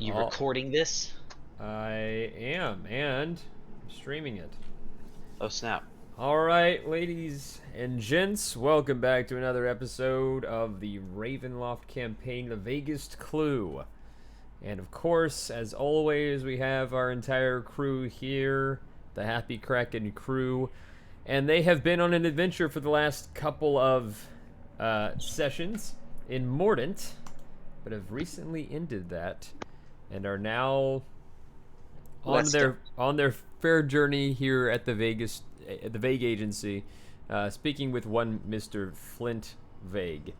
You recording this? I am, and I'm streaming it. Oh snap. Alright, ladies and gents, welcome back to another episode of the Ravenloft campaign, The Vhagest Clue. And of course, as always, we have our entire crew here, the Happy Kraken crew. And they have been on an adventure for the last couple of sessions in Mordent, but have recently ended that and are now on their fair journey here at the Vhagest, the Vhage Agency, speaking with one Mr. Flint Vhage.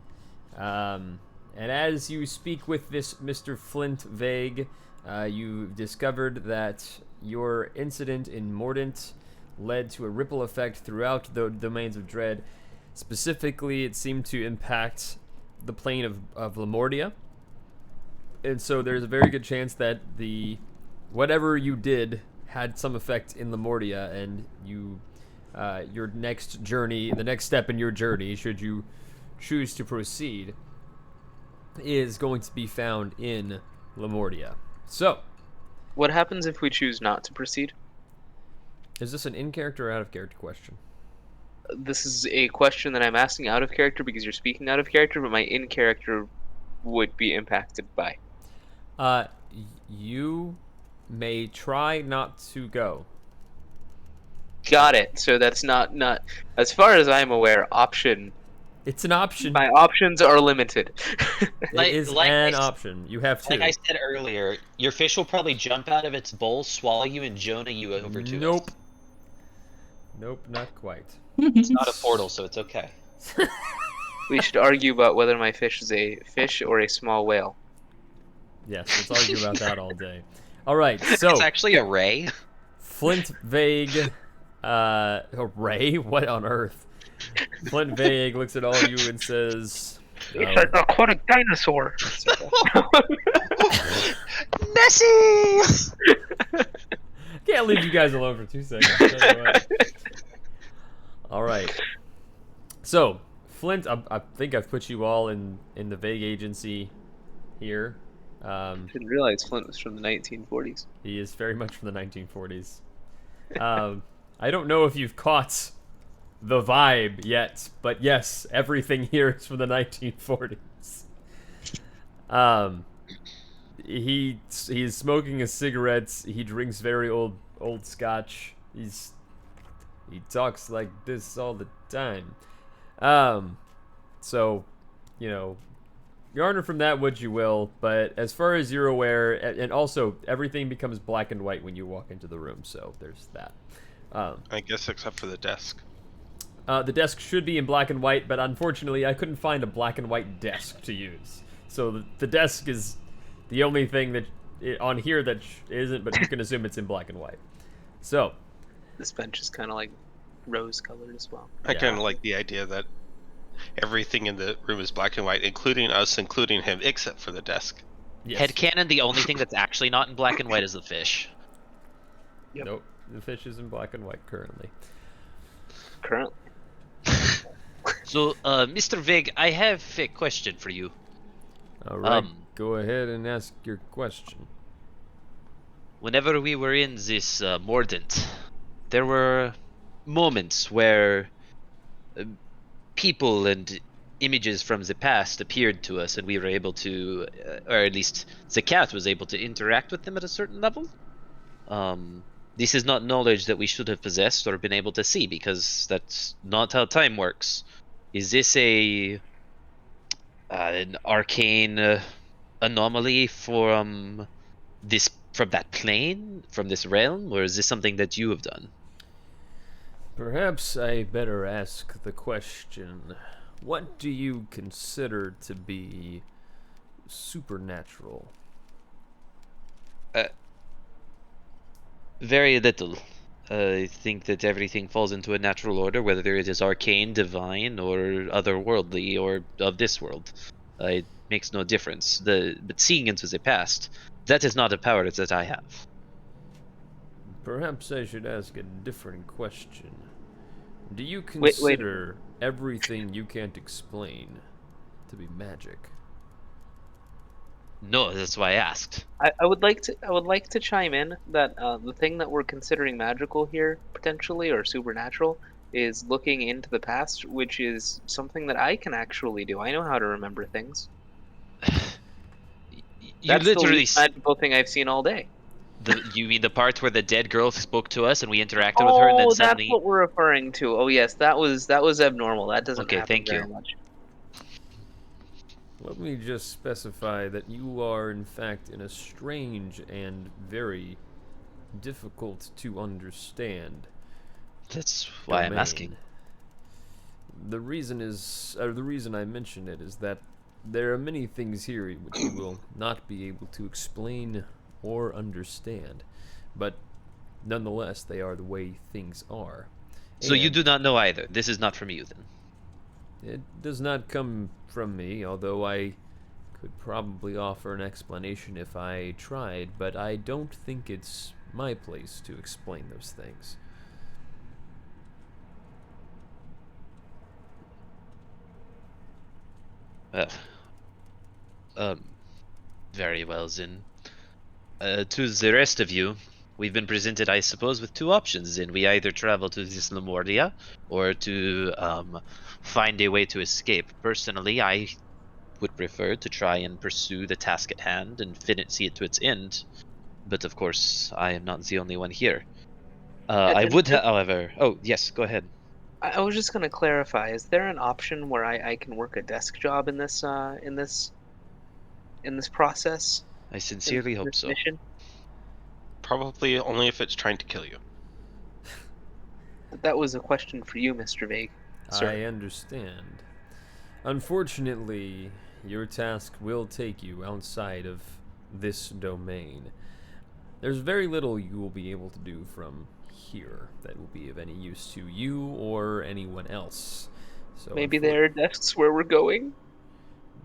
And as you speak with this Mr. Flint Vhage, you discovered that your incident in Mordent led to a ripple effect throughout the domains of Dread. Specifically, it seemed to impact the plane of Lamordia. And so there's a very good chance that whatever you did had some effect in Lamordia, and your next journey, the next step in your journey, should you choose to proceed, is going to be found in Lamordia. So, what happens if we choose not to proceed? Is this an in-character or out-of-character question? This is a question that I'm asking out of character because you're speaking out of character, but my in-character would be impacted by. You may try not to go. Got it. So that's not as far as I'm aware, option. It's an option. My options are limited. It is an option. You have two. Like I said earlier, your fish will probably jump out of its bowl, swallow you, and Jonah you over to Nope. us. Nope, not quite. It's not a portal, so it's okay. We should argue about whether my fish is a fish or a small whale. Yes, let's argue about that all day. All right, so It's actually a ray. Flint Vhage, a ray? What on earth? Flint Vhage looks at all of you and says, It's an aquatic dinosaur. Nessie! can't leave you guys alone for 2 seconds. Tell you what. All right. So, Flint, I think I've put you all in the Vhage Agency here. Didn't realize Flint was from the 1940s. He is very much from the 1940s. I don't know if you've caught the vibe yet, but yes, everything here is from the 1940s. He's smoking a cigarette. He drinks very old scotch. He talks like this all the time. So, you know, garner from that what you will, but as far as you're aware, and also everything becomes black and white when you walk into the room, so there's that. I guess except for the desk. The desk should be in black and white, but unfortunately I couldn't find a black and white desk to use. So the desk is the only thing that on here that isn't, but you can assume it's in black and white. So This bench is kind of like rose-colored as well. I kind of like the idea that everything in the room is black and white, including us, including him, except for the desk. yes. Headcanon, the only thing that's actually not in black and white is the fish. Yep. Nope, the fish is in black and white currently. Currently. So, Mr. Vig, I have a question for you. All right, go ahead and ask your question. Whenever we were in this Mordent, there were moments where people and images from the past appeared to us, and we were able to, or at least the cat was able to interact with them at a certain level. This is not knowledge that we should have possessed or been able to see, because that's not how time works. Is this an arcane anomaly from that plane, from this realm, or is this something that you have done? Perhaps I better ask the question, what do you consider to be supernatural? Very little. I think that everything falls into a natural order, whether it is arcane, divine, or otherworldly, or of this world. It makes no difference. But seeing into the past, that is not a power that I have. Perhaps I should ask a different question. Do you Wait. consider everything you can't explain to be magic? No, that's why I asked. I would like to chime in that the thing that we're considering magical here potentially or supernatural is looking into the past, which is something that I can actually do. I know how to remember things. You That's the literally. least magical thing I've seen all day. You mean the part where the dead girl spoke to us and we interacted with her and then Oh, that's suddenly. what we're referring to. Oh yes, that was abnormal. That doesn't Okay, happen thank very you. much. Let me just specify that you are, in fact, in a strange and very difficult to understand That's why I'm asking. domain. The reason I mention it is that there are many things here which you will not be able to explain or understand, but nonetheless, they are the way things are. So you And do not know either. This is not from you then. it does not come from me, although I could probably offer an explanation if I tried, but I don't think it's my place to explain those things. Well, very well then. To the rest of you, we've been presented, I suppose, with two options. Then we either travel to this Lamordia or to find a way to escape. Personally, I would prefer to try and pursue the task at hand and see it to its end. But of course, I am not the only one here. I And would, however. Oh, yes, go ahead. I was just gonna clarify: is there an option where I can work a desk job in this process I in sincerely hope this so. mission? Probably only if it's trying to kill you. That was a question for you, Mr. Vague. Sir. I understand. Unfortunately, your task will take you outside of this domain. There's very little you will be able to do from here that will be of any use to you or anyone else. So Maybe there are desks where we're going.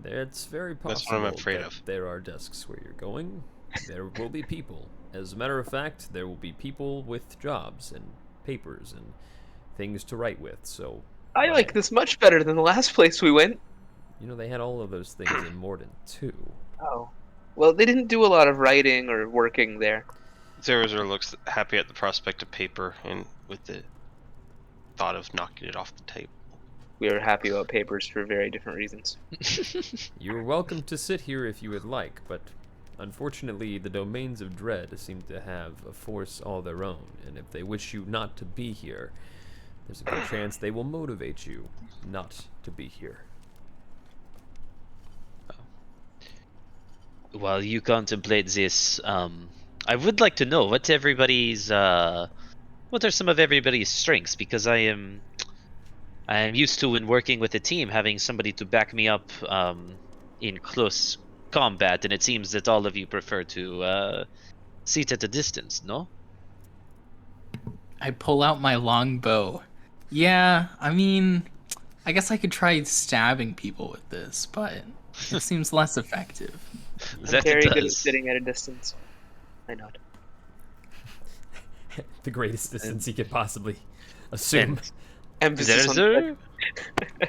it's very possible That's what I'm afraid that of. there are desks where you're going. There will be people. As a matter of fact, there will be people with jobs and papers and things to write with. So I like this much better than the last place we went. you know, they had all of those things in Mordent too. Oh. Well, they didn't do a lot of writing or working there. Zerazur looks happy at the prospect of paper and with the thought of knocking it off the table. We were happy about papers for very different reasons. You're welcome to sit here if you would like, but unfortunately the domains of Dread seem to have a force all their own, and if they wish you not to be here, there's a good chance they will motivate you not to be here. While you contemplate this, I would like to know what what are some of everybody's strengths, because I am used to, when working with a team, having somebody to back me up in close combat, and it seems that all of you prefer to sit at a distance, no? I pull out my long bow. Yeah, I mean, I guess I could try stabbing people with this, but it seems less effective. I'm That very it good at does. sitting at a distance. I nod. The greatest distance you could possibly assume. Emphasis on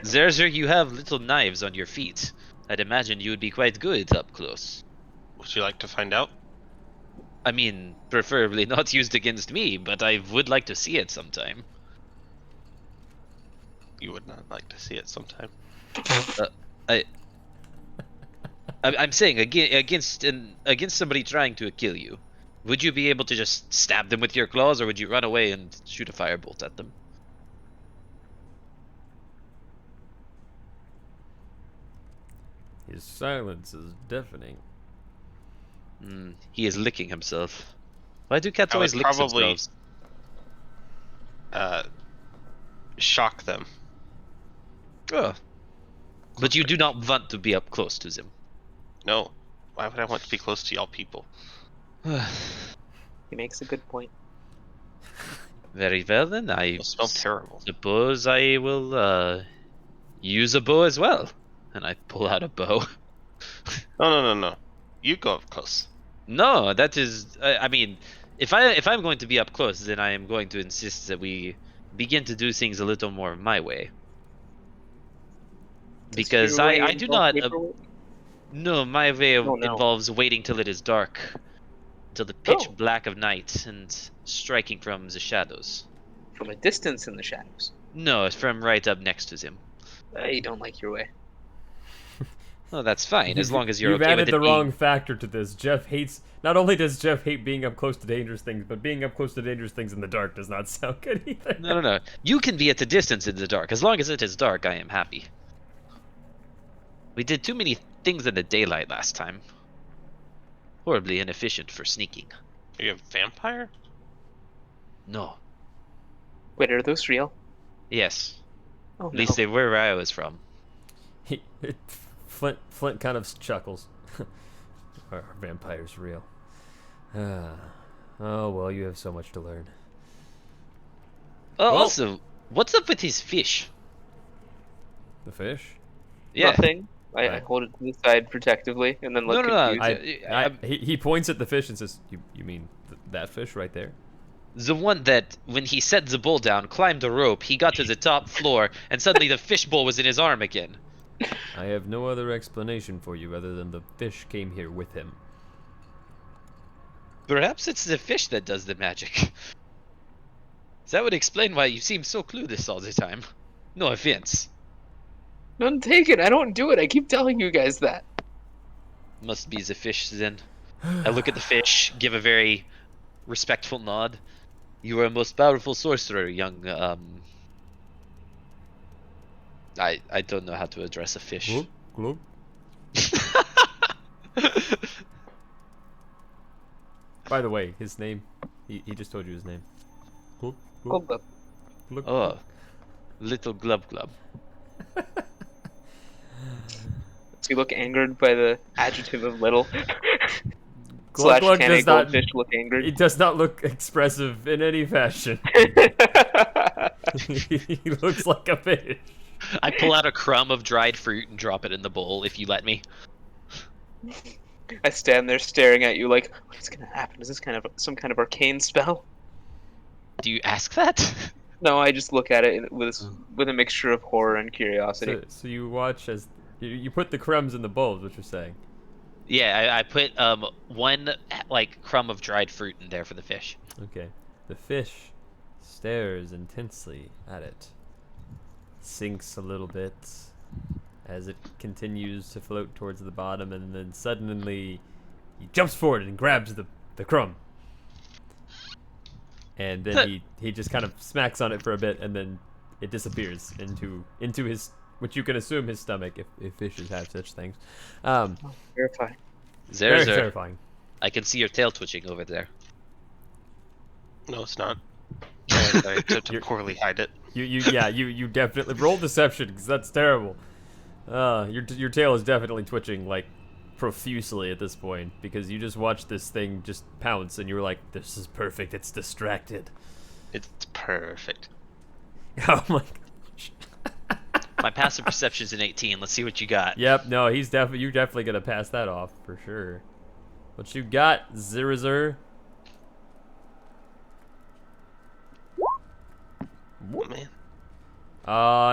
Zerzur, you have little knives on your feet. I'd imagine you would be quite good up close. Would you like to find out? I mean, preferably not used against me, but I would like to see it sometime. You would not like to see it sometime. I'm saying against somebody trying to kill you. Would you be able to just stab them with your claws, or would you run away and shoot a firebolt at them? His silence is deafening. He is licking himself. Why do cats I always would lick probably themselves? shock them. Oh. But you do not want to be up close to them. No. Why would I want to be close to y'all people? He makes a good point. Very well then, I It'll smell terrible. suppose I will use a bow as well. And I pull out a bow. No. You go up close. No, that is. I mean, if I'm going to be up close, then I am going to insist that we begin to do things a little more my way. Because Your way I do involve not. paperwork? No, my way Oh, no. involves waiting till it is dark, till the pitch Oh. black of night, and striking from the shadows. From a distance in the shadows. No, it's from right up next to him. I don't like your way. Oh, that's fine, as long as you're You've okay added with it the being... wrong factor to this. Jeff hates. Not only does Jeff hate being up close to dangerous things, but being up close to dangerous things in the dark does not sound good either. No. You can be at a distance in the dark. As long as it is dark, I am happy. We did too many things in the daylight last time. Horribly inefficient for sneaking. Are you a vampire? No. Wait, are those real? Yes. Oh, At least they were where I was from. Flint kind of chuckles. Are vampires real? Oh well, you have so much to learn. Oh, Well- also, what's up with his fish? The fish? Yeah. Nothing. I Right. hold it to the side protectively and then look No. confused. He points at the fish and says, "You mean that fish right there?" The one that, when he set the bull down, climbed a rope, he got to the top floor, and suddenly the fishbowl was in his arm again. I have no other explanation for you other than the fish came here with him. Perhaps it's the fish that does the magic. That would explain why you seem so clueless all the time. No offense. None taken. I don't do it. I keep telling you guys that. Must be the fish then. I look at the fish, give a very respectful nod. You are a most powerful sorcerer, young, I don't know how to address a fish. Glug. By the way, his name. He just told you his name. Glug. Hold up. Glug. Oh, little glub glub. Do you look angered by the adjective of little? Glug Slash Glug can a does not. goldfish look angered? He does not look expressive in any fashion. He looks like a fish. I pull out a crumb of dried fruit and drop it in the bowl, if you let me. I stand there staring at you like, what's gonna happen? Is this kind of some kind of arcane spell? Do you ask that? No, I just look at it with a mixture of horror and curiosity. So you watch as you put the crumbs in the bowl. Is what you're saying? Yeah, I put one like crumb of dried fruit in there for the fish. Okay. The fish stares intensely at it. Sinks a little bit as it continues to float towards the bottom, and then suddenly he jumps forward and grabs the crumb. And then he just kind of smacks on it for a bit, and then it disappears into his, which you can assume his stomach if fishes have such things. Terrifying. Very Zerzer, terrifying. I can see your tail twitching over there. No, it's not. I attempted to poorly hide it. You definitely roll deception because that's terrible. Your tail is definitely twitching like profusely at this point because you just watched this thing just pounce and you were like, "This is perfect. It's distracted." It's perfect. Oh my gosh. My passive perception's an 18. Let's see what you got. Yep. No, you're definitely gonna pass that off for sure. What you got, Zirizer? Man.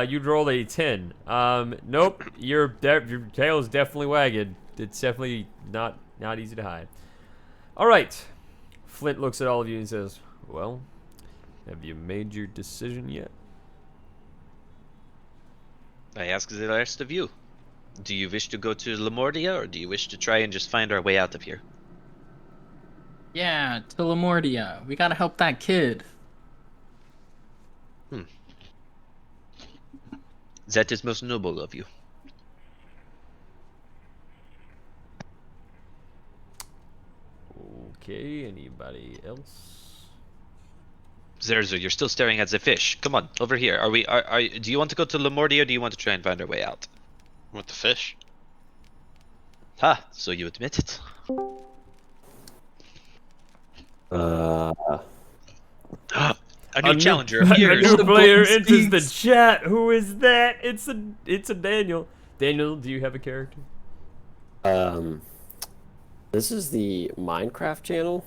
You'd roll a 10. Nope. Your tail is definitely wagged. It's definitely not easy to hide. All right. Flint looks at all of you and says, "Well, have you made your decision yet?" I ask the rest of you. Do you wish to go to Lamordia, or do you wish to try and just find our way out of here? Yeah, to Lamordia. We gotta help that kid. That is most noble of you. Okay, anybody else? Zerzu, you're still staring at the fish. Come on, over here. Do you want to go to Lamordia, or do you want to try and find our way out? With the fish? Ha, so you admit it. A new challenger A appears. new The player boy enters the speaks. chat. Who is that? It's a Daniel. Daniel, do you have a character? This is the Minecraft channel.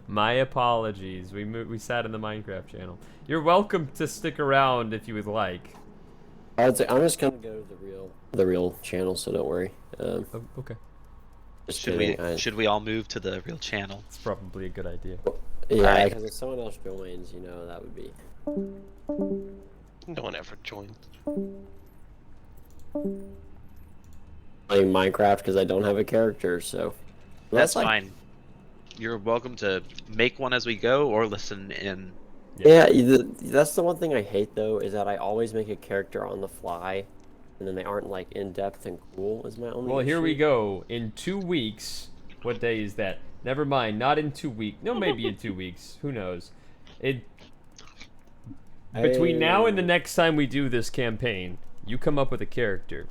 My apologies. We sat in the Minecraft channel. You're welcome to stick around if you would like. I'm just gonna go to the real channel, so don't worry. Oh, okay. Just Should kidding. should we all move to the real channel? It's probably a good idea. Yeah, Alright. because if someone else joins, you know, that would be. No one ever joined. Playing Minecraft because I don't have a character, so. That's fine. You're welcome to make one as we go or listen in. Yeah, that's the one thing I hate though, is that I always make a character on the fly, and then they aren't like in depth and cool. Is my only. Well, here we issue. go. In 2 weeks. What day is that? Never mind. Not in 2 weeks. No, maybe in 2 weeks. Who knows? Between now and the next time we do this campaign, you come up with a character.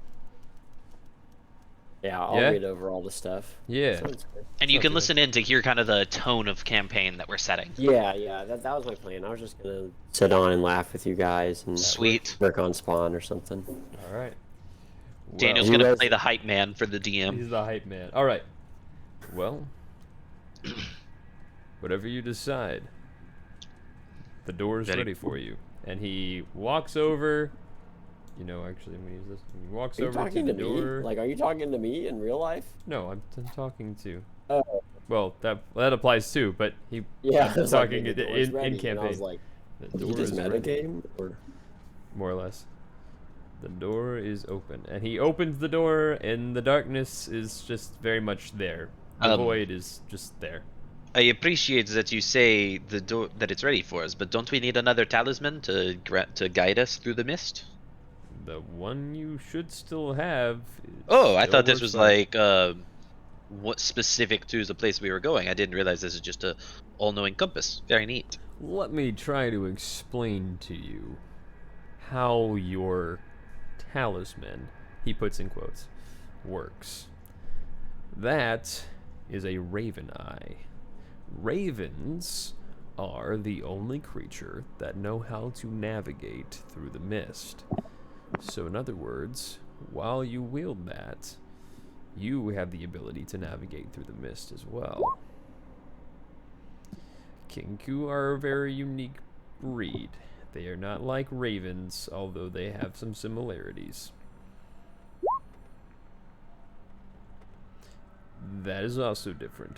Yeah, I'll Yeah? read over all the stuff. Yeah. Sounds good. And you Sounds can good. listen in to hear kind of the tone of campaign that we're setting. Yeah, that was my plan. I was just gonna sit on and laugh with you guys and Sweet. work on Spawn or something. All right. Daniel's you gonna guys- play the hype man for the DM. He's the hype man. All right. Well, whatever you decide, the door is Ready. ready for you. And he walks over. You know, actually, I'm gonna use this. He walks Are you over to talking the to door. me? Like, are you talking to me in real life? No, I'm talking to. Oh, Well, that applies too. But he. yeah. I'm I was like, talking the in, door's in ready, and campaign. I was like, The did you door just is ready. metagame? Or More or less. The door is open, and he opens the door, and the darkness is just very much there. The void is just there. I appreciate that you say the door that it's ready for us, but don't we need another talisman to guide us through the mist? The one you should still have. Oh, I still thought this works was fine. like what specific to the place we were going. I didn't realize this is just a all-knowing compass. Very neat. Let me try to explain to you how your talisman, he puts in quotes, works. That is a Raveneye. Ravens are the only creature that know how to navigate through the mist. So in other words, while you wield that, you have the ability to navigate through the mist as well. Kinku are a very unique breed. They are not like ravens, although they have some similarities. That is also different.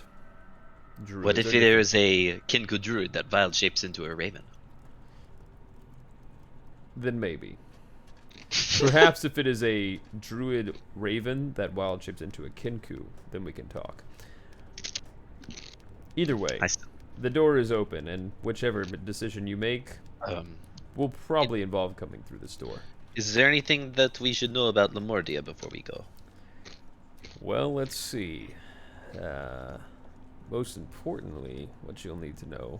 What Druids if are there is a Kinku druid that wild shapes into a raven? Then maybe. Perhaps if it is a druid raven that wild shapes into a kinku, then we can talk. Either way, the door is open, and whichever decision you make will probably involve coming through this door. Is there anything that we should know about Lamordia before we go? Well, let's see. Most importantly, what you'll need to know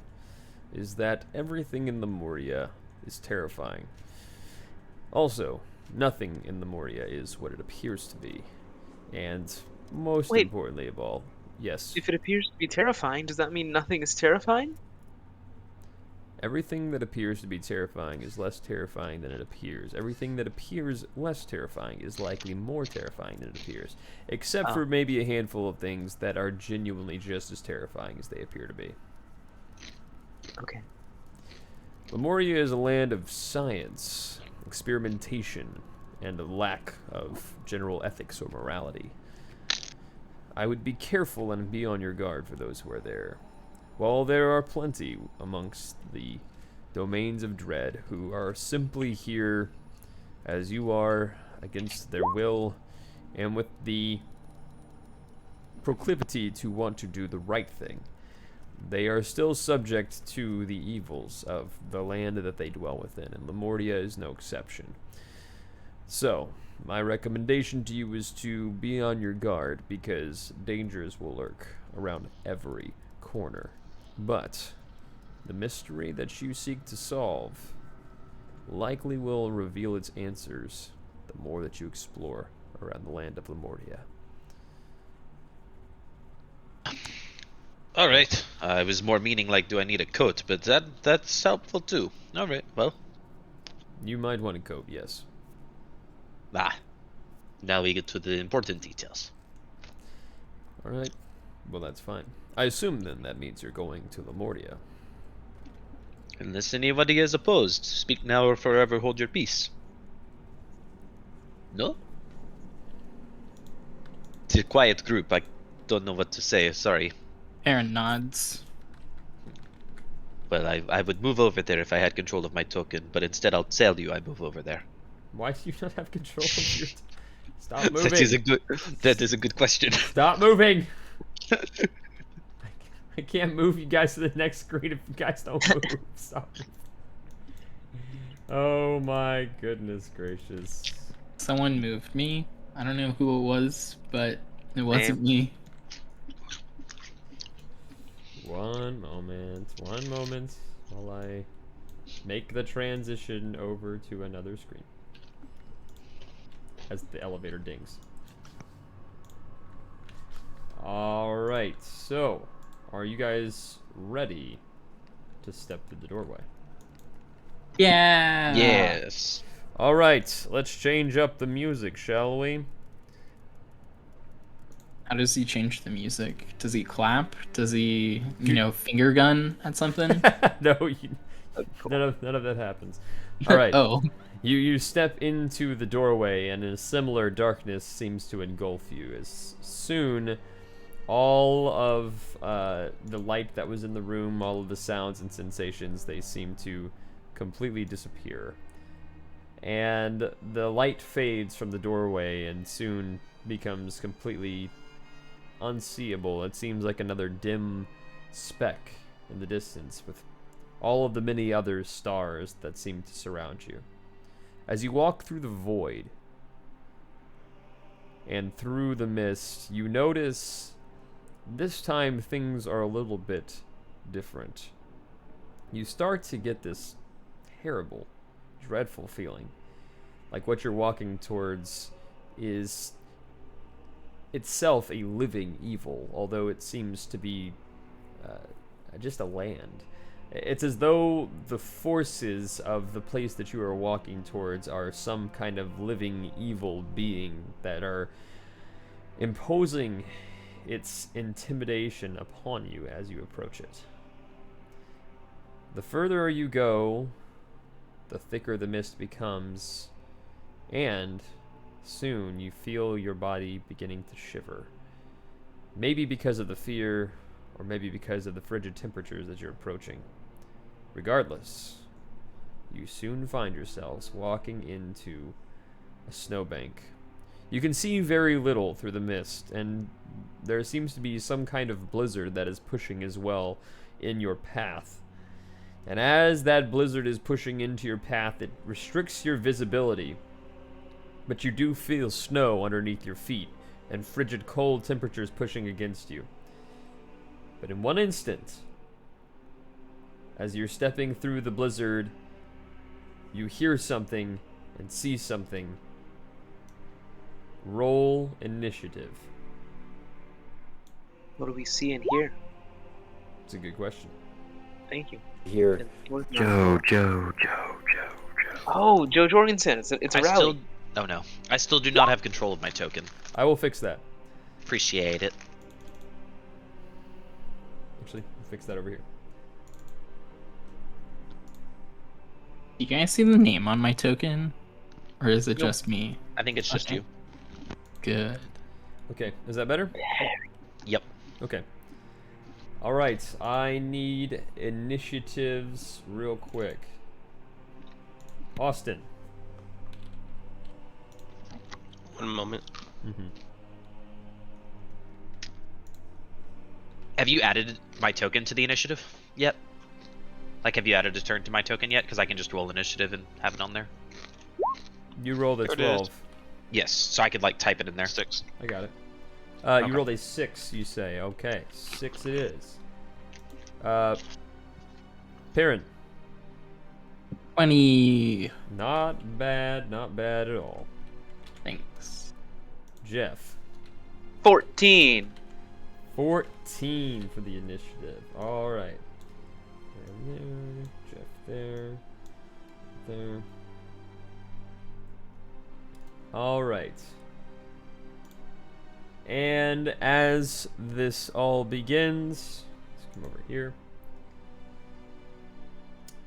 is that everything in Lamordia is terrifying. Also, nothing in Lamordia is what it appears to be. And most Wait. importantly of all, yes, If it appears to be terrifying, does that mean nothing is terrifying? everything that appears to be terrifying is less terrifying than it appears. Everything that appears less terrifying is likely more terrifying than it appears. Except for maybe a handful of things that are genuinely just as terrifying as they appear to be. Okay. Lemuria is a land of science, experimentation, and a lack of general ethics or morality. I would be careful and be on your guard for those who are there. While there are plenty amongst the domains of dread who are simply here as you are, against their will, and with the proclivity to want to do the right thing, they are still subject to the evils of the land that they dwell within, and Lamordia is no exception. So, my recommendation to you is to be on your guard, because dangers will lurk around every corner. But the mystery that you seek to solve likely will reveal its answers the more that you explore around the land of Lamordia. Alright. I was more meaning like, do I need a coat? But that's helpful too. Alright, well. You might want a coat, yes. Now we get to the important details. Alright. Well, that's fine. I assume then that means you're going to Lamordia. Unless anybody is opposed, speak now or forever hold your peace. No? It's a quiet group. I don't know what to say. Sorry. Perrin nods. Well, I would move over there if I had control of my token, but instead I'll tell you I move over there. Why do you not have control of your... Stop moving! That is a good question. Stop moving! I can't move you guys to the next screen if you guys don't move. Stop. Oh my goodness gracious. Someone moved me. I don't know who it was, but it wasn't me. One moment while I make the transition over to another screen. As the elevator dings. Alright, so are you guys ready to step through the doorway? Yeah. Yes. Alright, let's change up the music, shall we? How does he change the music? Does he clap? Does he, finger gun at something? No, none of that happens. Alright. Oh. You step into the doorway, and a similar darkness seems to engulf you. As soon, all of the light that was in the room, all of the sounds and sensations, they seem to completely disappear. And the light fades from the doorway and soon becomes completely unseeable. It seems like another dim speck in the distance with all of the many other stars that seem to surround you. As you walk through the void and through the mist, you notice this time things are a little bit different. You start to get this terrible, dreadful feeling. Like what you're walking towards is itself a living evil, although it seems to be just a land. It's as though the forces of the place that you are walking towards are some kind of living evil being that are imposing its intimidation upon you as you approach it. The further you go, the thicker the mist becomes, and soon you feel your body beginning to shiver. Maybe because of the fear, or maybe because of the frigid temperatures as you're approaching. Regardless, you soon find yourselves walking into a snowbank. You can see very little through the mist, and there seems to be some kind of blizzard that is pushing as well in your path. And as that blizzard is pushing into your path, it restricts your visibility, but you do feel snow underneath your feet and frigid cold temperatures pushing against you. But in one instant, as you're stepping through the blizzard, you hear something and see something. Roll initiative. What do we see and hear? It's a good question. Thank you. Here. Joe. Oh, Joe Jorgensen. It's a rally. Oh no. I still do not have control of my token. I will fix that. Appreciate it. Actually, I'll fix that over here. You guys see the name on my token? Or is it Nope. just me? I think it's just Okay. you. Good. Okay, is that better? Yep. Okay. Alright, I need initiatives real quick. Austin. One moment. Have you added my token to the initiative yet? Like, have you added a turn to my token yet? Because I can just roll initiative and have it on there. You rolled a There it is. 12. Yes, so I could, like, type it in there. 6. I got it. Okay. You rolled a 6, you say. Okay, 6 it is. Perrin. 20. Not bad at all. Thanks. Jeff. 14. 14 for the initiative. Alright. There, Jeff there. There. Alright. And as this all begins, let's come over here.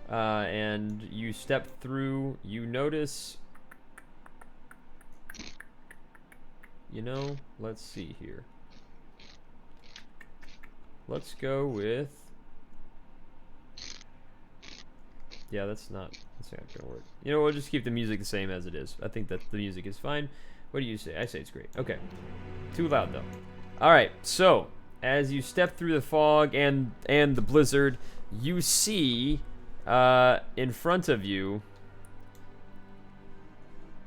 And you step through, you notice you know, let's see here. Let's go with... Yeah, that's not gonna work. You know, we'll just keep the music the same as it is. I think that the music is fine. What do you say? I say it's great. Okay. Too loud, though. Alright, so, as you step through the fog and the blizzard, you see, in front of you,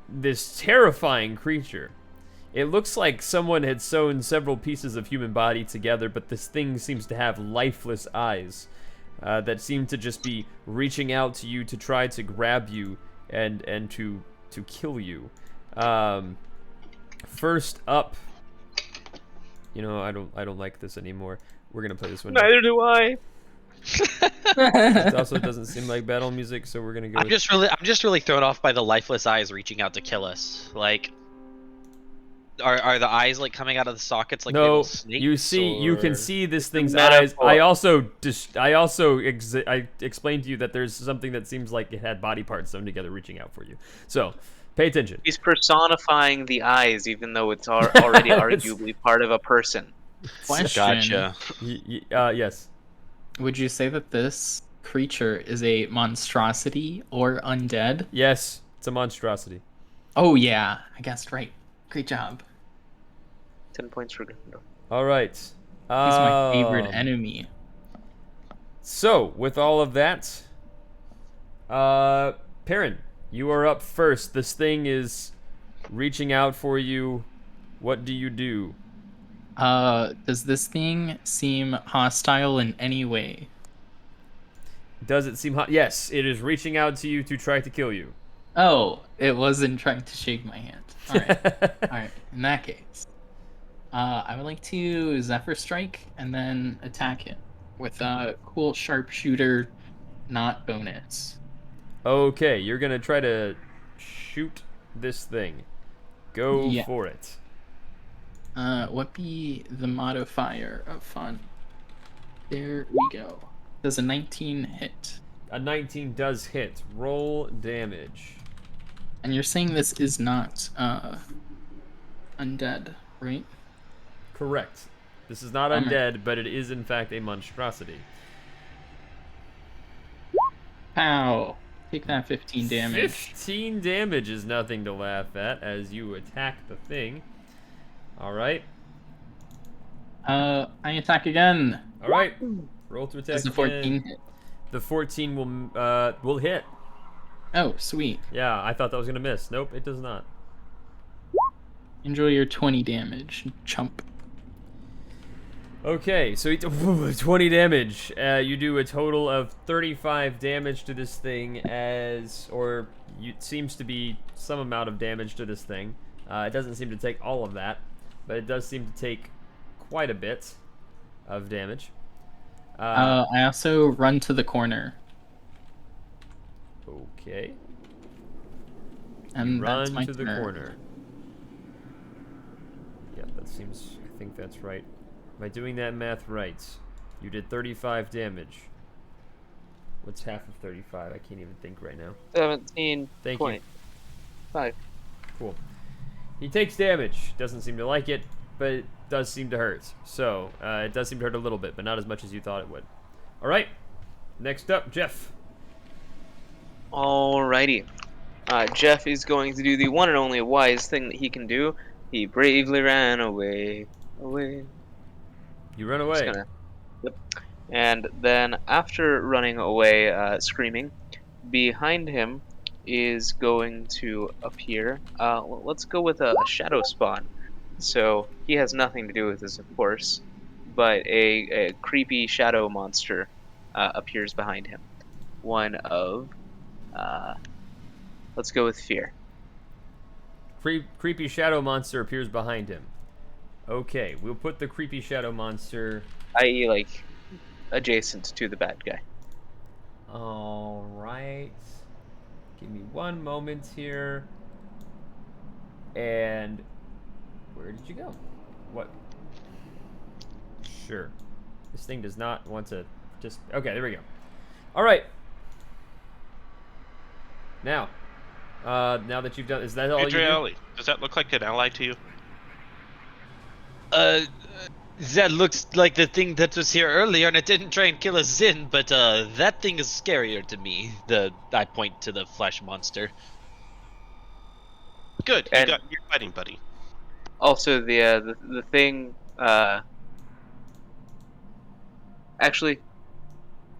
this terrifying creature. It looks like someone had sewn several pieces of human body together, but this thing seems to have lifeless eyes that seem to just be reaching out to you to try to grab you and to kill you. First up, you know, I don't like this anymore. We're gonna play this one. Neither do I. It also doesn't seem like battle music, so we're gonna go. I'm just really thrown off by the lifeless eyes reaching out to kill us. Like, are the eyes like coming out of the sockets like little No, snakes? you can or- see this thing's metaphor. eyes. I explained to you that there's something that seems like it had body parts sewn together, reaching out for you. So, pay attention. He's personifying the eyes, even though it's already arguably part of a person. Question. Gotcha. Yes. Would you say that this creature is a monstrosity or undead? Yes, it's a monstrosity. Oh yeah, I guessed right. Great job. 10 points for Gryffindor. All right. He's my favorite Um, enemy. So, with all of that, Perrin, you are up first. This thing is reaching out for you. What do you do? Does this thing seem hostile in any way? Does it seem hot? Yes, it is reaching out to you to try to kill you. Oh, it wasn't trying to shake my hand. Alright, in that case. I would like to Zephyr Strike and then attack it with a cool sharpshooter, not bonus. Okay, you're gonna try to shoot this thing. Go Yeah. for it. What be the modifier of fun? There we go. Does a 19 hit? A 19 does hit. Roll damage. And you're saying this is not undead, right? Correct. This is not undead, but it is in fact a monstrosity. Pow! Take that 15 damage. 15 damage is nothing to laugh at as you attack the thing. Alright. I attack again. Alright. Roll to attack. Does the 14 hit? The 14 will hit. Oh, sweet. Yeah, I thought that was gonna miss. Nope, it does not. Enjoy your 20 damage, chump. Okay, so 20 damage. You do a total of 35 damage to this thing it seems to be some amount of damage to this thing. It doesn't seem to take all of that, but it does seem to take quite a bit of damage. I also run to the corner. Okay. And Run that's my to the turn. corner. Yep, that seems... I think that's right. Am I doing that math right? You did 35 damage. What's half of 35? I can't even think right now. 17 Thank point. you. 5. Cool. He takes damage. Doesn't seem to like it, but it does seem to hurt. So, it does seem to hurt a little bit, but not as much as you thought it would. Alright. Next up, Jeff. Alrighty. Jeff is going to do the one and only wise thing that he can do. He bravely ran away. You run Just away. Yep. And then after running away, screaming, behind him is going to appear. Let's go with a shadow spawn. So he has nothing to do with this, of course, but a creepy shadow monster appears behind him. One of, let's go with fear. Creepy shadow monster appears behind him. Okay, we'll put the creepy shadow monster... I.e., like, adjacent to the bad guy. Alright. Give me one moment here. And... where did you go? What? Sure. This thing does not want to just... okay, there we go. Alright. Now. Now that you've done... is that all Hey, you do? Dreali, does that look like an ally to you? That looks like the thing that was here earlier, and it didn't try and kill a Zin, but that thing is scarier to me. I point to the flesh monster. Good, you And- got your fighting buddy. Also, the thing. Actually,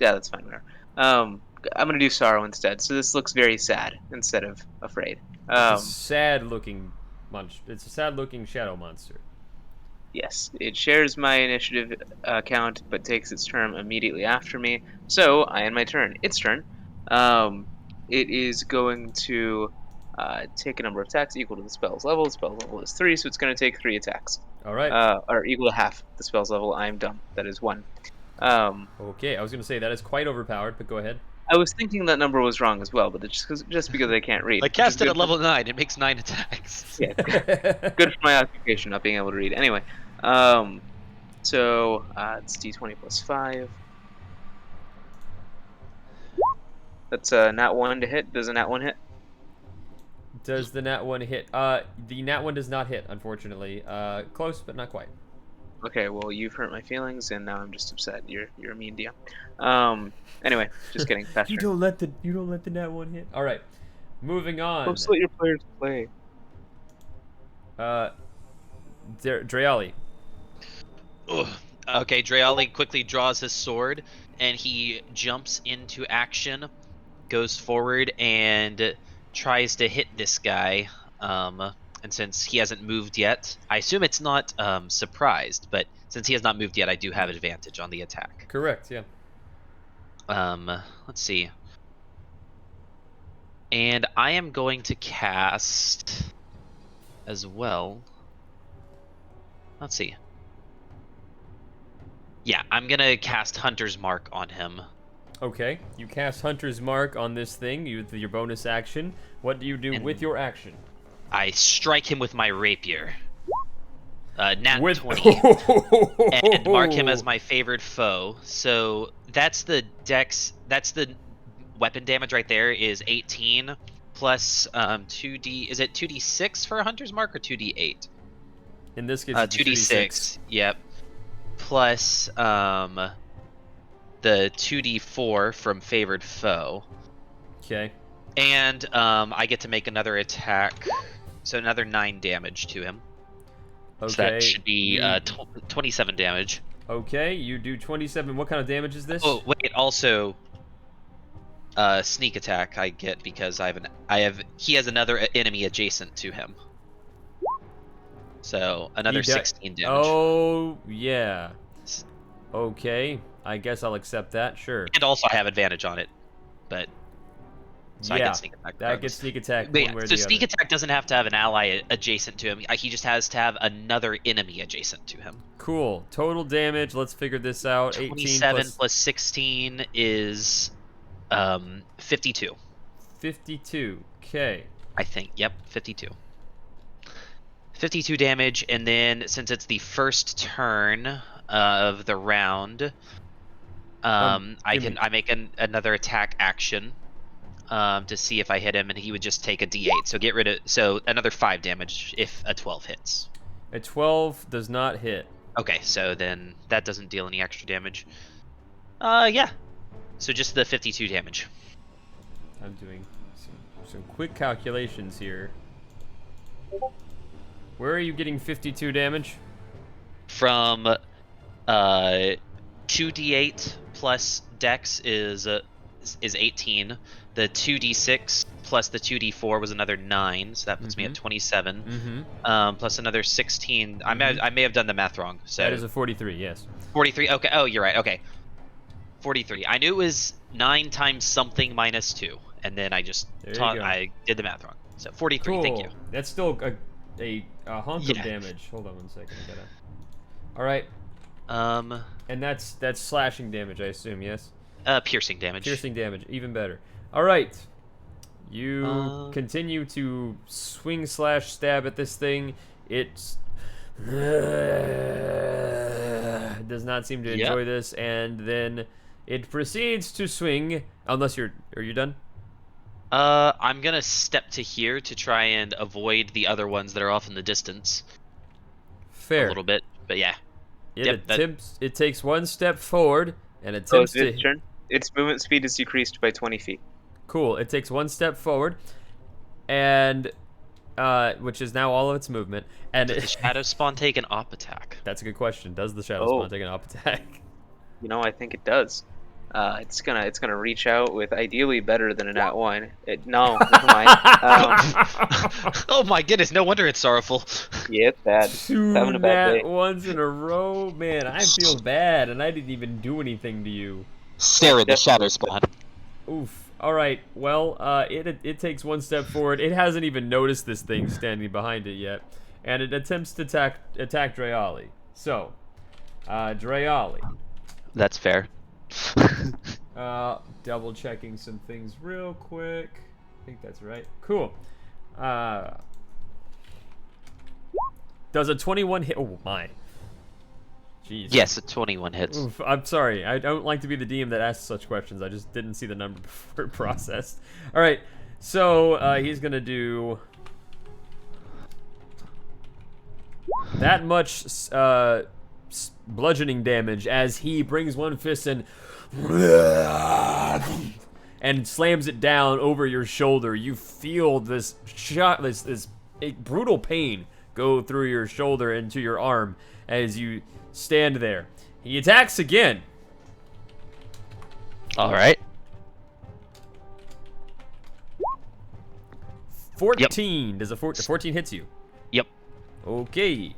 yeah, that's fine. Whatever. I'm gonna do sorrow instead. So this looks very sad instead of afraid. It's a sad-looking monster. It's a sad-looking shadow monster. Yes, it shares my initiative count, but takes its turn immediately after me. So I end my turn. Its turn. It is going to take a number of attacks equal to the spell's level. The spell's level is 3, so it's going to take 3 attacks. All right. Or equal to half the spell's level. I'm dumb. That is 1. Okay, I was gonna say that is quite overpowered, but go ahead. I was thinking that number was wrong as well, but it's just because I can't read. I cast it Good at for- level 9. It makes 9 attacks. Yeah, good for my occupation, not being able to read. Anyway, so it's d20 plus 5. That's a nat 1 to hit. Does a nat 1 hit? Does the nat 1 hit? The nat 1 does not hit, unfortunately. Close, but not quite. Okay, well you've hurt my feelings, and now I'm just upset. You're a mean DM. Anyway, just kidding. Faster. You don't let the nat 1 hit. All right, moving on. Just let your players play. Dreali. Ugh. Okay, Dreali quickly draws his sword, and he jumps into action, goes forward, and tries to hit this guy. And since he hasn't moved yet, I assume it's not surprised, but since he has not moved yet, I do have advantage on the attack. Correct. Yeah. Let's see. And I am going to cast as well. Let's see. Yeah, I'm gonna cast Hunter's Mark on him. Okay. You cast Hunter's Mark on this thing. Your bonus action. What do you do with your action? I strike him with my rapier. Nat With 20. And mark him as my favored foe. So that's the dex. That's the weapon damage right there is 18 plus 2d. Is it 2d6 for a Hunter's Mark or 2d8? In this case, 2d6. Yep. Plus the 2d4 from favored foe. Okay. And I get to make another attack. So another 9 damage to him. Okay. So that should be 27 damage. Okay, you do 27. What kind of damage is this? Oh wait, also sneak attack I get because he has another enemy adjacent to him. So another 16 damage. Oh yeah. Okay, I guess I'll accept that. Sure. And also I have advantage on it, but so I yeah, get sneak attack. that gets sneak attack. But One way yeah, or so the sneak other. attack doesn't have to have an ally adjacent to him. He just has to have another enemy adjacent to him. Cool. Total damage. Let's figure this out. 27 plus 16 is 52. 52. Okay. I think. Yep, 52. 52 damage, and then since it's the first turn of the round, I make another attack action to see if I hit him, and he would just take a d8. So another 5 damage if a 12 hits. A 12 does not hit. Okay, so then that doesn't deal any extra damage. Yeah. So just the 52 damage. I'm doing some quick calculations here. Where are you getting 52 damage? From 2d8 plus dex is 18. The 2d6 plus the 2d4 was another 9, so that puts me at 27. Mm-hmm. Plus another 16. I may have done the math wrong. So That is a 43, yes. 43. Okay. Oh, you're right. Okay. 43. I knew it was 9 times something minus 2, and then I just I did the math wrong. So 43. Cool. Thank you. That's still a hunk of Yeah. damage. Hold on one second. I gotta... All right. And that's slashing damage, I assume. Yes. Piercing damage. Piercing damage, even better. All right. You continue to swing slash stab at this thing. It does not seem to enjoy this, and then it proceeds to swing. Unless are you done? I'm gonna step to here to try and avoid the other ones that are off in the distance. Fair. A little bit. But yeah. It Yep, that- attempts. It takes one step forward and So attempts it's its to. turn. Its movement speed is decreased by 20 feet. Cool. It takes one step forward, and which is now all of its movement. And Does the Shadow Spawn take an op attack? that's a good question. Does the Shadow Oh. Spawn take an op attack? You know, I think it does. It's gonna reach out with ideally better than an @1. No, never mind. Oh my goodness! No wonder it's sorrowful. Yeah, it's bad. Two Having a bad day. nat ones in a row, man. I feel bad, and I didn't even do anything to you. Stare at the Definitely. Shadow Spawn. Oof. All right. Well, it takes one step forward. It hasn't even noticed this thing standing behind it yet, and it attempts to attack Dreali. So, Dreali. That's fair. Double checking some things real quick. I think that's right. Cool. Does a 21 hit? Oh my. Jeez. Yes, a 21 hits. Oof, I'm sorry. I don't like to be the DM that asks such questions. I just didn't see the number before it processed. All right. So he's gonna do that much bludgeoning damage as he brings one fist and slams it down over your shoulder. You feel this shot, this brutal pain go through your shoulder into your arm as you stand there. He attacks again. All right. 14. Does a 14 hits you? Yep. Okay.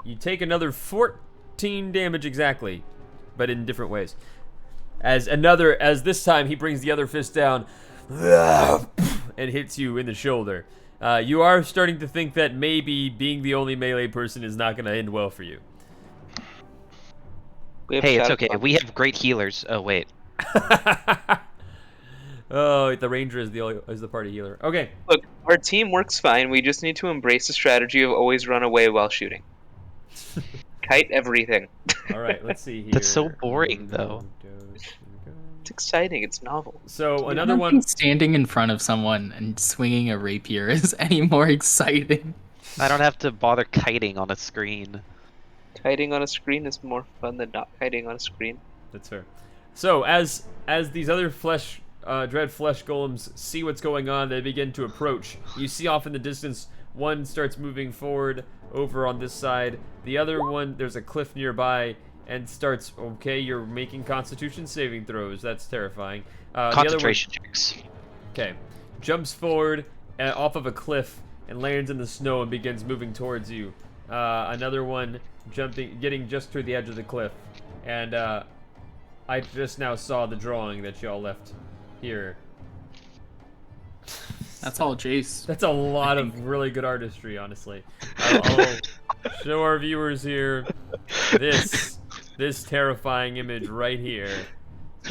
You take another 14 damage exactly, but in different ways. As this time he brings the other fist down and hits you in the shoulder. You are starting to think that maybe being the only melee person is not going to end well for you. We have Hey, it's Shadow okay. Spawn. We have great healers. Oh wait. Oh, the ranger is the party healer. Okay. Look, our team works fine. We just need to embrace the strategy of always run away while shooting. Kite everything. All right, let's see here. That's so boring, though. It's exciting. It's novel. So another Nothing one. standing in front of someone and swinging a rapier is any more exciting. I don't have to bother kiting on a screen. Kiting on a screen is more fun than not kiting on a screen. That's fair. So as these other Dread Flesh Golems see what's going on, they begin to approach. You see off in the distance, one starts moving forward over on this side. The other one, there's a cliff nearby, and starts. Okay, you're making Constitution saving throws. That's terrifying. Concentration checks. Okay, jumps forward off of a cliff and lands in the snow and begins moving towards you. Another one getting just to the edge of the cliff, and I just now saw the drawing that y'all left here. That's all Jace. That's a lot of really good artistry, honestly. I'll show our viewers here this terrifying image right here.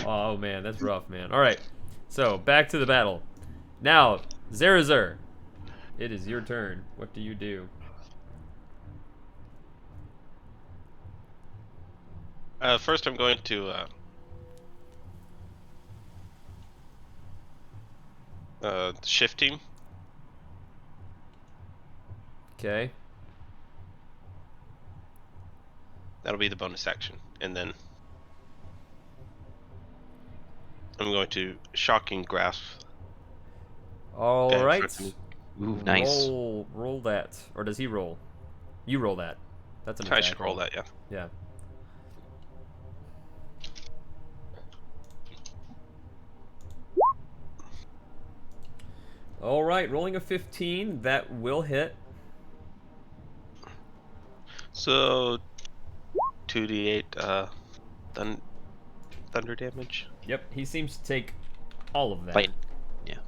Oh man, that's rough, man. All right, so back to the battle. Now, Zerazur, it is your turn. What do you do? First, I'm going to shift team. Okay. That'll be the bonus action, and then I'm going to shocking grasp. All Okay, right. first Ooh, nice. Roll that, or does he roll? You roll that. That's an I attack should roll that, yeah. Yeah. All right, rolling a 15, that will hit. So 2d8 thunder damage. Yep, he seems to take all of that.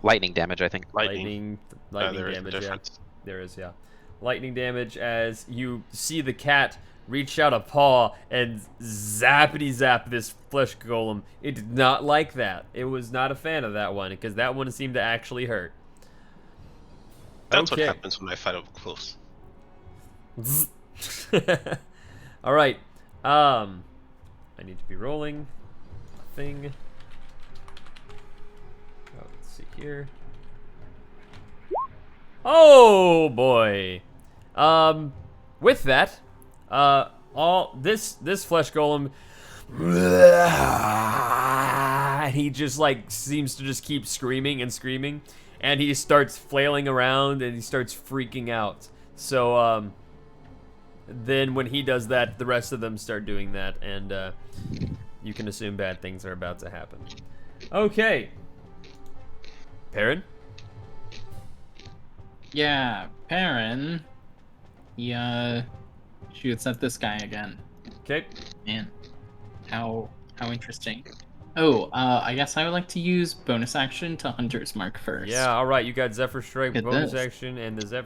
Lightning damage, I think. Lightning there is a damage. Yeah, difference. there is. Yeah, lightning damage as you see the cat reach out a paw and zappity zap this flesh golem. It did not like that. It was not a fan of that one because that one seemed to actually hurt. That's Okay. what happens when I fight up close. All right. I need to be rolling a thing. Oh, let's see here. Oh boy. With that, all this flesh golem, and he just like seems to just keep screaming and screaming, and he starts flailing around and he starts freaking out. So then when he does that, the rest of them start doing that, and you can assume bad things are about to happen. Okay. Perrin? Yeah, Perrin. He shoots at this guy again. Okay. Man, how interesting. Oh, I guess I would like to use bonus action to Hunter's Mark first. Yeah, all right. You got Zephyr Strike with Look at bonus this. action and the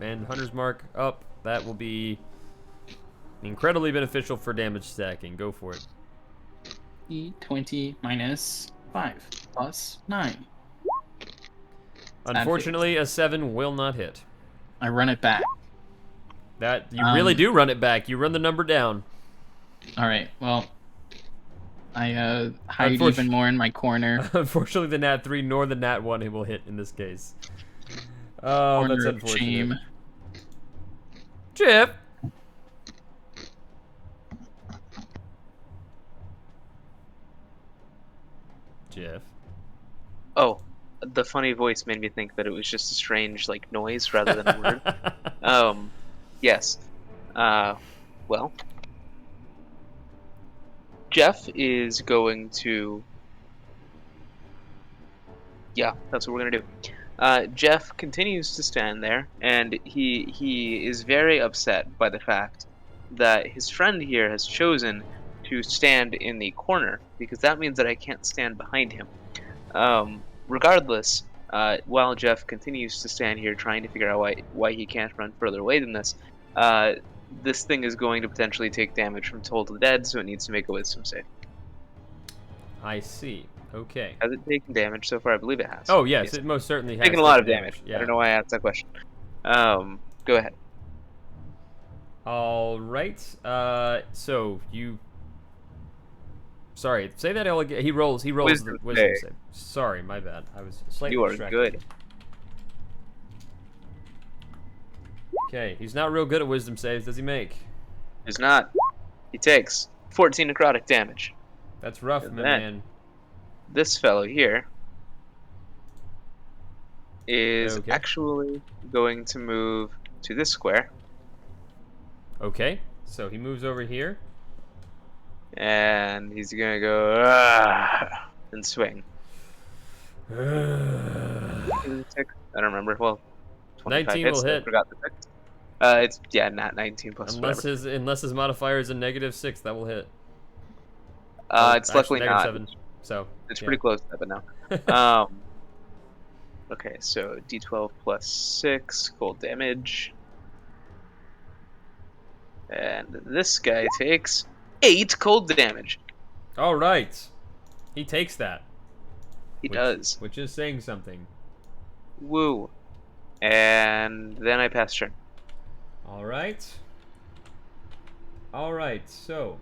and Hunter's Mark up. That will be incredibly beneficial for damage stacking. Go for it. D20 minus 5 plus 9. Unfortunately, a 7 will not hit. I run it back. That you really do run it back. You run the number down. All right. Well, I hide even more in my corner. Unfortunately, the nat 3 nor the nat 1 will hit in this case. Oh, Corner that's of unfortunate. shame. Chip. Jeff. Oh, the funny voice made me think that it was just a strange like noise rather than a word. Yes. Well, Jeff is going to. Yeah, that's what we're gonna do. Jeff continues to stand there, and he is very upset by the fact that his friend here has chosen to stand in the corner, because that means that I can't stand behind him. Regardless, while Jeff continues to stand here trying to figure out why he can't run further away than this, this thing is going to potentially take damage from Toll to the Dead, so it needs to make a wisdom save. I see. Okay. Has it taken damage so far? I believe it has. Oh yes, it most certainly has taken a lot of taken damage. Yeah. I don't know why I asked that question. Go ahead. All right. So you. Sorry. Say that all again. He rolls. He rolls Wisdom the wisdom save. save. Sorry, my bad. I was slightly You are distracted. good. Okay. He's not real good at wisdom saves. Does he make? He's not. He takes 14 necrotic damage. That's rough, And my then- man. This fellow here is Okay. actually going to move to this square, Okay. So he moves over here. and he's gonna go "Ah," and swing. I don't remember. Well, 25 19 hits. will I hit. forgot the six. It's not 19 plus Unless whatever. unless his modifier is a -6, that will hit. It's Actually, luckily not. -7. So It's yeah. pretty close to that, but no. Okay, so D12 plus 6 cold damage. And this guy takes 8 cold damage. All right. He takes that. He does. Which is saying something. Woo. And then I pass turn. All right. All right. So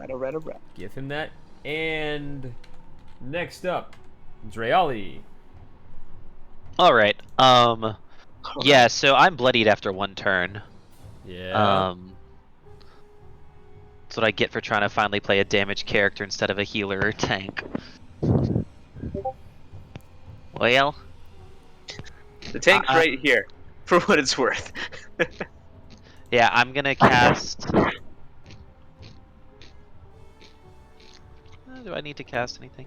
Alright. give him that. And next up, Dreali. All right. Yeah. So I'm bloodied after one turn. Yeah. That's what I get for trying to finally play a damage character instead of a healer or tank. Well, The tank's right here, for what it's worth. yeah, I'm gonna cast. Do I need to cast anything?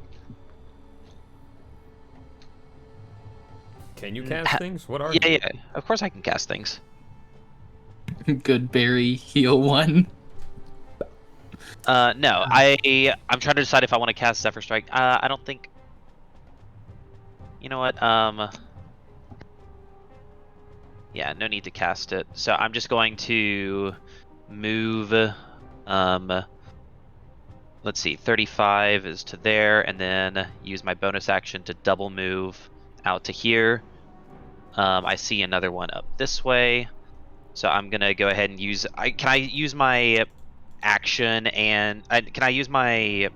Can you cast things? What are you? Yeah. Of course I can cast things. Good berry heal 1. No, I'm trying to decide if I want to cast Zephyr Strike. I don't think. You know what? Yeah, no need to cast it. So I'm just going to move. Let's see, 35 is to there, and then use my bonus action to double move out to here. I see another one up this way, so I'm gonna go ahead and use. Can I use my action and can I use my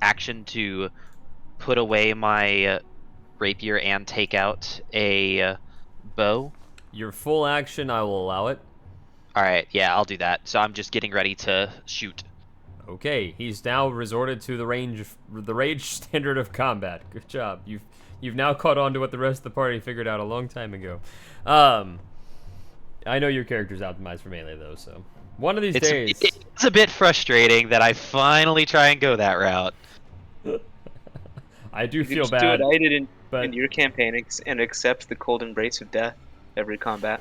action to put away my rapier and take out a bow. Your full action, I will allow it. All right, yeah, I'll do that. So I'm just getting ready to shoot. Okay, he's now resorted to the rage standard of combat. Good job. You've now caught on to what the rest of the party figured out a long time ago. I know your character's optimized for melee though, so one of these days. It's a bit frustrating that I finally try and go that route. I do You feel just bad. do what I did but in your campaign and accept the cold embrace of death every combat.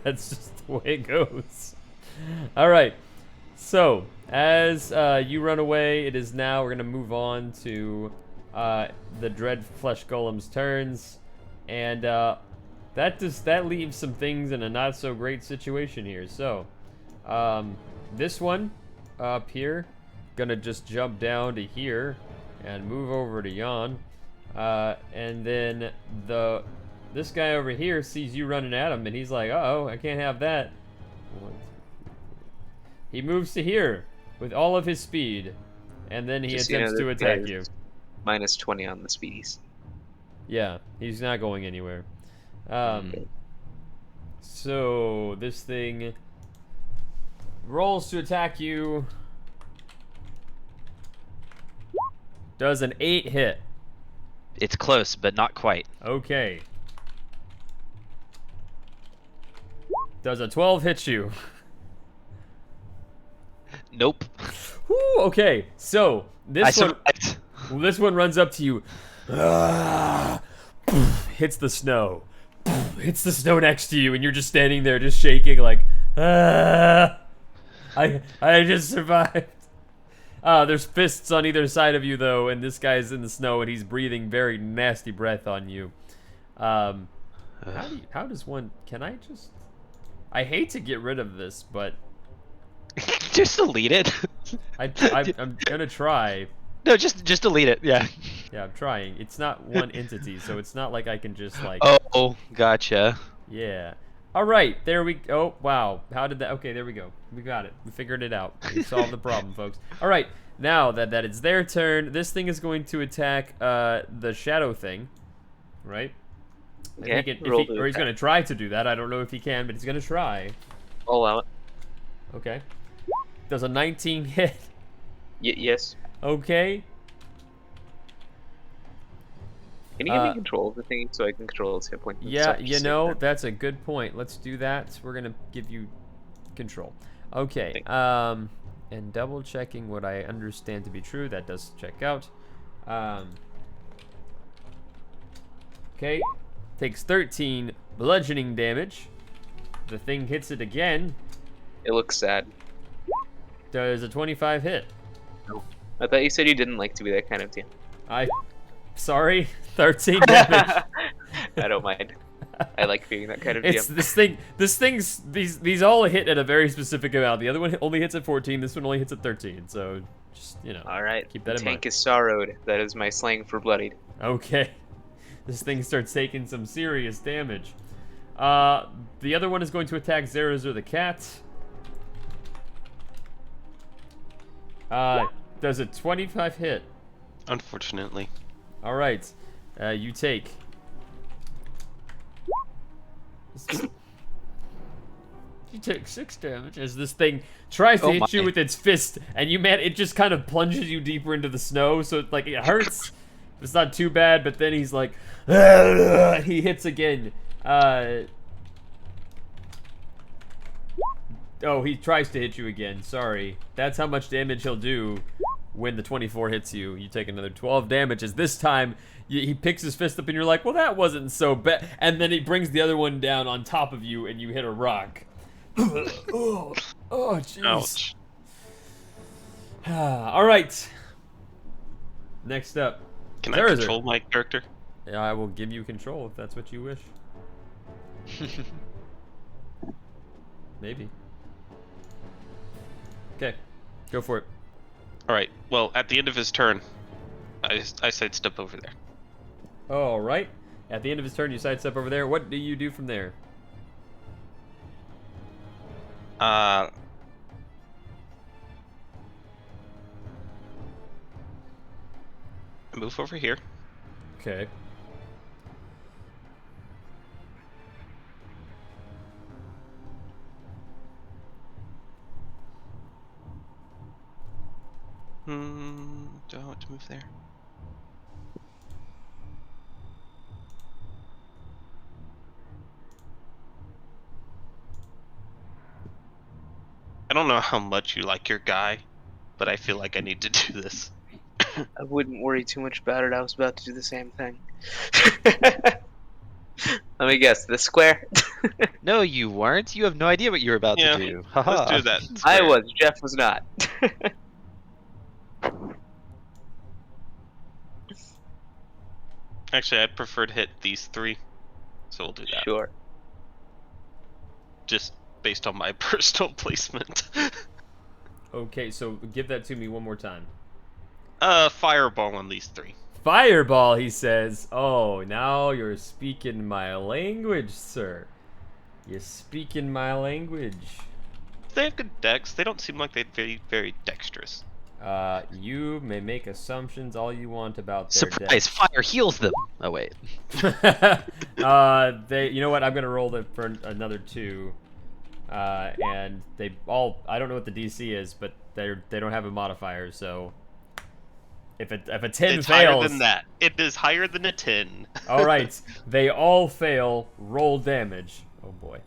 that's just the way it goes. All right. So as you run away, it is now we're gonna move on to the Dread Flesh Golems' turns, and that leaves some things in a not so great situation here. So this one up here, gonna just jump down to here and move over to Jan, and then this guy over here sees you running at him, and he's like, uh-oh, I can't have that. He moves to here with all of his speed, and then he attempts to attack you. Minus 20 on the speedies. Yeah, he's not going anywhere. So this thing rolls to attack you. Does an 8 hit. It's close, but not quite. Okay. Does a 12 hit you? Nope. Whew, okay, so this one runs up to you. Hits the snow. Hits the snow next to you, and you're just standing there, just shaking, like, I just survived. There's fists on either side of you, though, and this guy's in the snow, and he's breathing very nasty breath on you. How does one? Can I just? I hate to get rid of this, but just delete it. I'm gonna try. No, just delete it. Yeah. Yeah, I'm trying. It's not one entity, so it's not like I can just like. Oh, gotcha. Yeah. All right, there we go. Oh, wow. How did that? Okay, there we go. We got it. We figured it out. We solved the problem, folks. All right, now that it's their turn, this thing is going to attack the shadow thing, right? Okay. Or he's going to try to do that. I don't know if he can, but he's going to try. I'll allow it. Okay. Does a 19 hit? Yes. Okay. Can you give me control of the thing so I can control its hit points? Yeah, you know, that's a good point. Let's do that. We're gonna give you control. Okay. And double checking what I understand to be true. That does check out. Okay. Takes 13 bludgeoning damage. The thing hits it again. It looks sad. Does a 25 hit? Nope. I thought you said you didn't like to be that kind of team. Sorry, 13 damage. I don't mind. I like being that kind of It's DM. These all hit at a very specific amount. The other one only hits at 14. This one only hits at 13. So just All right. keep that in mind. Tank is sorrowed. That is my slang for bloodied. Okay. This thing starts taking some serious damage. The other one is going to attack Zerazur the cat. Does a 25 hit? Unfortunately. All right. You take. You take 6 damage as this thing tries to hit you with its fist, and it just kind of plunges you deeper into the snow, so it hurts. It's not too bad, but then he's like, he hits again. Oh, he tries to hit you again. Sorry. That's how much damage he'll do when the 24 hits you. You take another 12 damage, as this time he picks his fist up and you're like, well, that wasn't so bad. And then he brings the other one down on top of you and you hit a rock. Oh, jeez. Ouch. All right. Next up. Can I control my character? Yeah, I will give you control if that's what you wish. Maybe. Okay, go for it. All right. Well, at the end of his turn, I sidestep over there. All right. At the end of his turn, you sidestep over there. What do you do from there? Move over here. Okay. Do I want to move there? I don't know how much you like your guy, but I feel like I need to do this. I wouldn't worry too much about it. I was about to do the same thing. Let me guess. The square. No, you weren't. You have no idea what you were about Yeah, to do. Let's Haha. do that. I square. was. Jeff was not. Actually, I'd prefer to hit these 3, so we'll do that. Sure. Just based on my personal placement. Okay, so give that to me one more time. Fireball on these 3. Fireball, he says. Oh, now you're speaking my language, sir. You're speaking my language. They have good decks. They don't seem like they'd be very dexterous. You may make assumptions all you want about their Surprise! Fire heals them. Oh wait. deck. You know what? I'm gonna roll it for another 2. And they all, I don't know what the DC is, but they don't have a modifier, so if a 10 It's fails, higher than that. It is higher than a 10. all right, they all fail. Roll damage. Oh boy.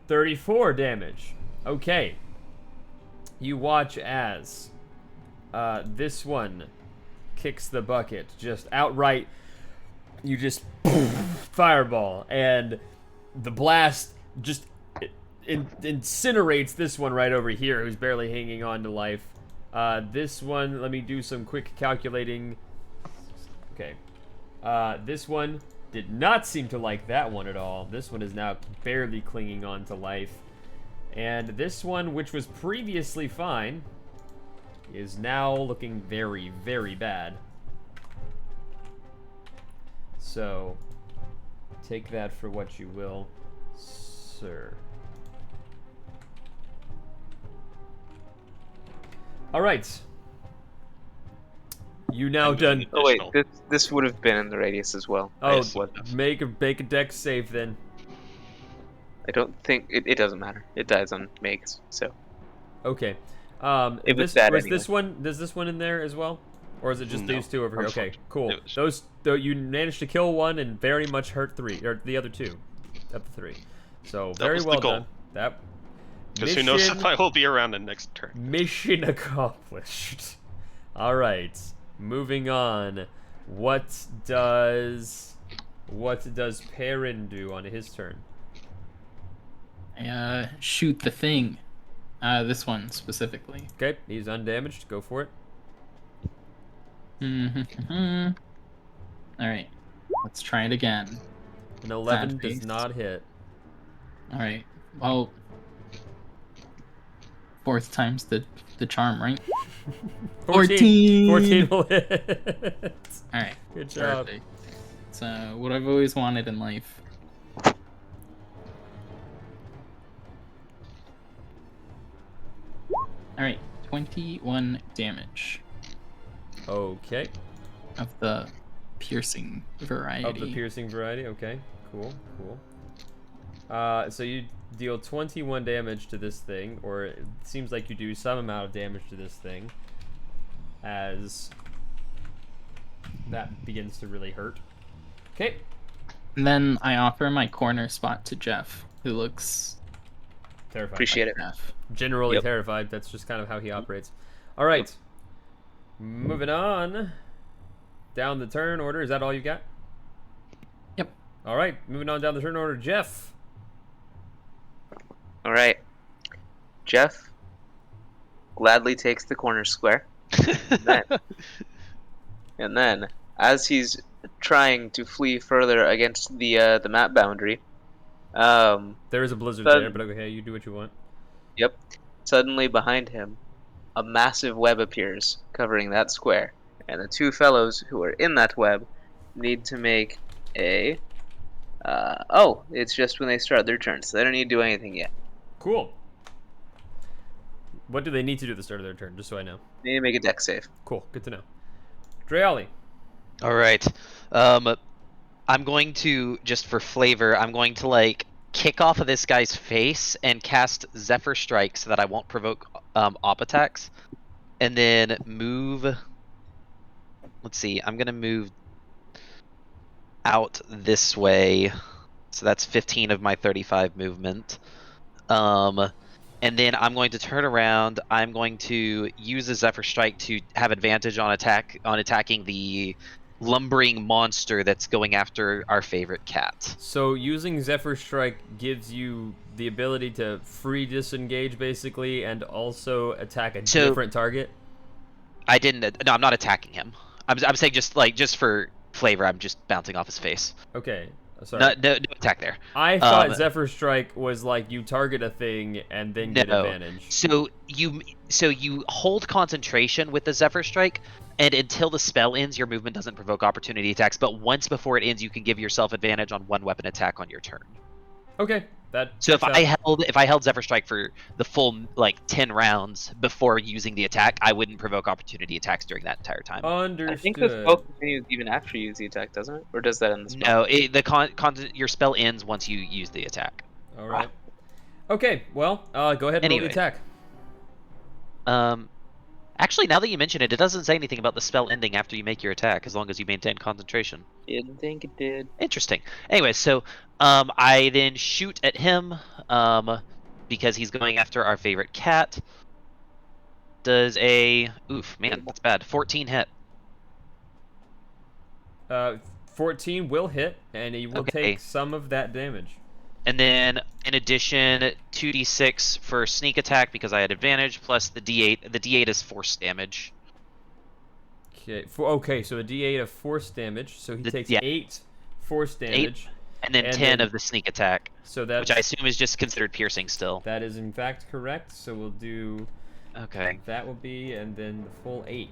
34 damage. Okay. You watch as this one kicks the bucket just outright. You just fireball, and the blast just incinerates this one right over here, who's barely hanging on to life. This one, let me do some quick calculating. Okay. This one did not seem to like that one at all. This one is now barely clinging on to life. And this one, which was previously fine, is now looking very, very bad. So, take that for what you will, sir. Alright. You now I'm doing done. Oh wait, additional. this would have been in the radius as well. Oh, Yes, it does. make a dex save then. I don't think it doesn't matter. It dies on makes. So Okay. It was this, bad was anyway. this one? Does this one in there as well, or is it just No, these 2 over here? Okay, cool. it was- Those, though, you managed to kill one and very much hurt 3, or the other 2, up to 3. So That very was the well goal. done. That Because who knows if I will be around in next turn. mission accomplished. All right, moving on. What does Perrin do on his turn? Shoot the thing. This one specifically. Okay, he's undamaged. Go for it. Alright. Let's try it again. An 11 Sad does face. not hit. Alright. Well, 4th time's the charm, right? 14. 14 will hit. Alright. Good job. Perfect. It's what I've always wanted in life. Alright, 21 damage Okay. of the piercing variety. Of the piercing variety. Okay. Cool. Cool. So you deal 21 damage to this thing, or it seems like you do some amount of damage to this thing, as that begins to really hurt. Okay. And then I offer my corner spot to Jeff, who looks Terrified. appreciate it. Jeff. Generally Yep. terrified. That's just kind of how he operates. All right. Moving on. Down the turn order. Is that all you got? Yep. All right. Moving on down the turn order. Jeff. All right. Jeff gladly takes the corner square, and then as he's trying to flee further against the map boundary, There is a blizzard Then- there, but okay, you do what you want. yep, suddenly behind him, a massive web appears covering that square, and the 2 fellows who are in that web need to make a. Oh, it's just when they start their turn, so they don't need to do anything yet. Cool. What do they need to do at the start of their turn, just so I know? They need to make a deck save. Cool. Good to know. Dreali. All right. I'm going to, just for flavor, I'm going to like kick off of this guy's face and cast Zephyr Strike so that I won't provoke op attacks, and then move. Let's see. I'm gonna move out this way, so that's 15 of my 35 movement. And then I'm going to turn around. I'm going to use a Zephyr Strike to have advantage on attacking the lumbering monster that's going after our favorite cat. So using Zephyr Strike gives you the ability to free disengage, basically, and also attack a different target? I didn't... No, I'm not attacking him. I'm saying just for flavor, I'm just bouncing off his face. Okay. Sorry. No attack there. I thought Zephyr Strike was like you target a thing and then get advantage. So you hold concentration with the Zephyr Strike, and until the spell ends, your movement doesn't provoke opportunity attacks. But once before it ends, you can give yourself advantage on one weapon attack on your turn. Okay. So if I held Zephyr Strike for the full 10 rounds before using the attack, I wouldn't provoke opportunity attacks during that entire time. Understood. I think the spell continues even after you use the attack, doesn't it? Or does that end the spell? No, your spell ends once you use the attack. All right. Okay. Well, go ahead and roll the attack. Actually, now that you mention it, it doesn't say anything about the spell ending after you make your attack, as long as you maintain concentration. Didn't think it did. Interesting. Anyway, so I then shoot at him because he's going after our favorite cat. Does a... Oof, man, that's bad. 14 hit. 14 will hit, and he will take some of that damage. And then, in addition, 2d6 for sneak attack because I had advantage, plus the d8. The d8 is force damage. Okay, so a d8 of force damage. So he takes 8 force damage. 8, and then 10 of the sneak attack. So that's, which I assume is just considered piercing still. That is in fact correct. So we'll do... Okay. That will be, and then the full 8.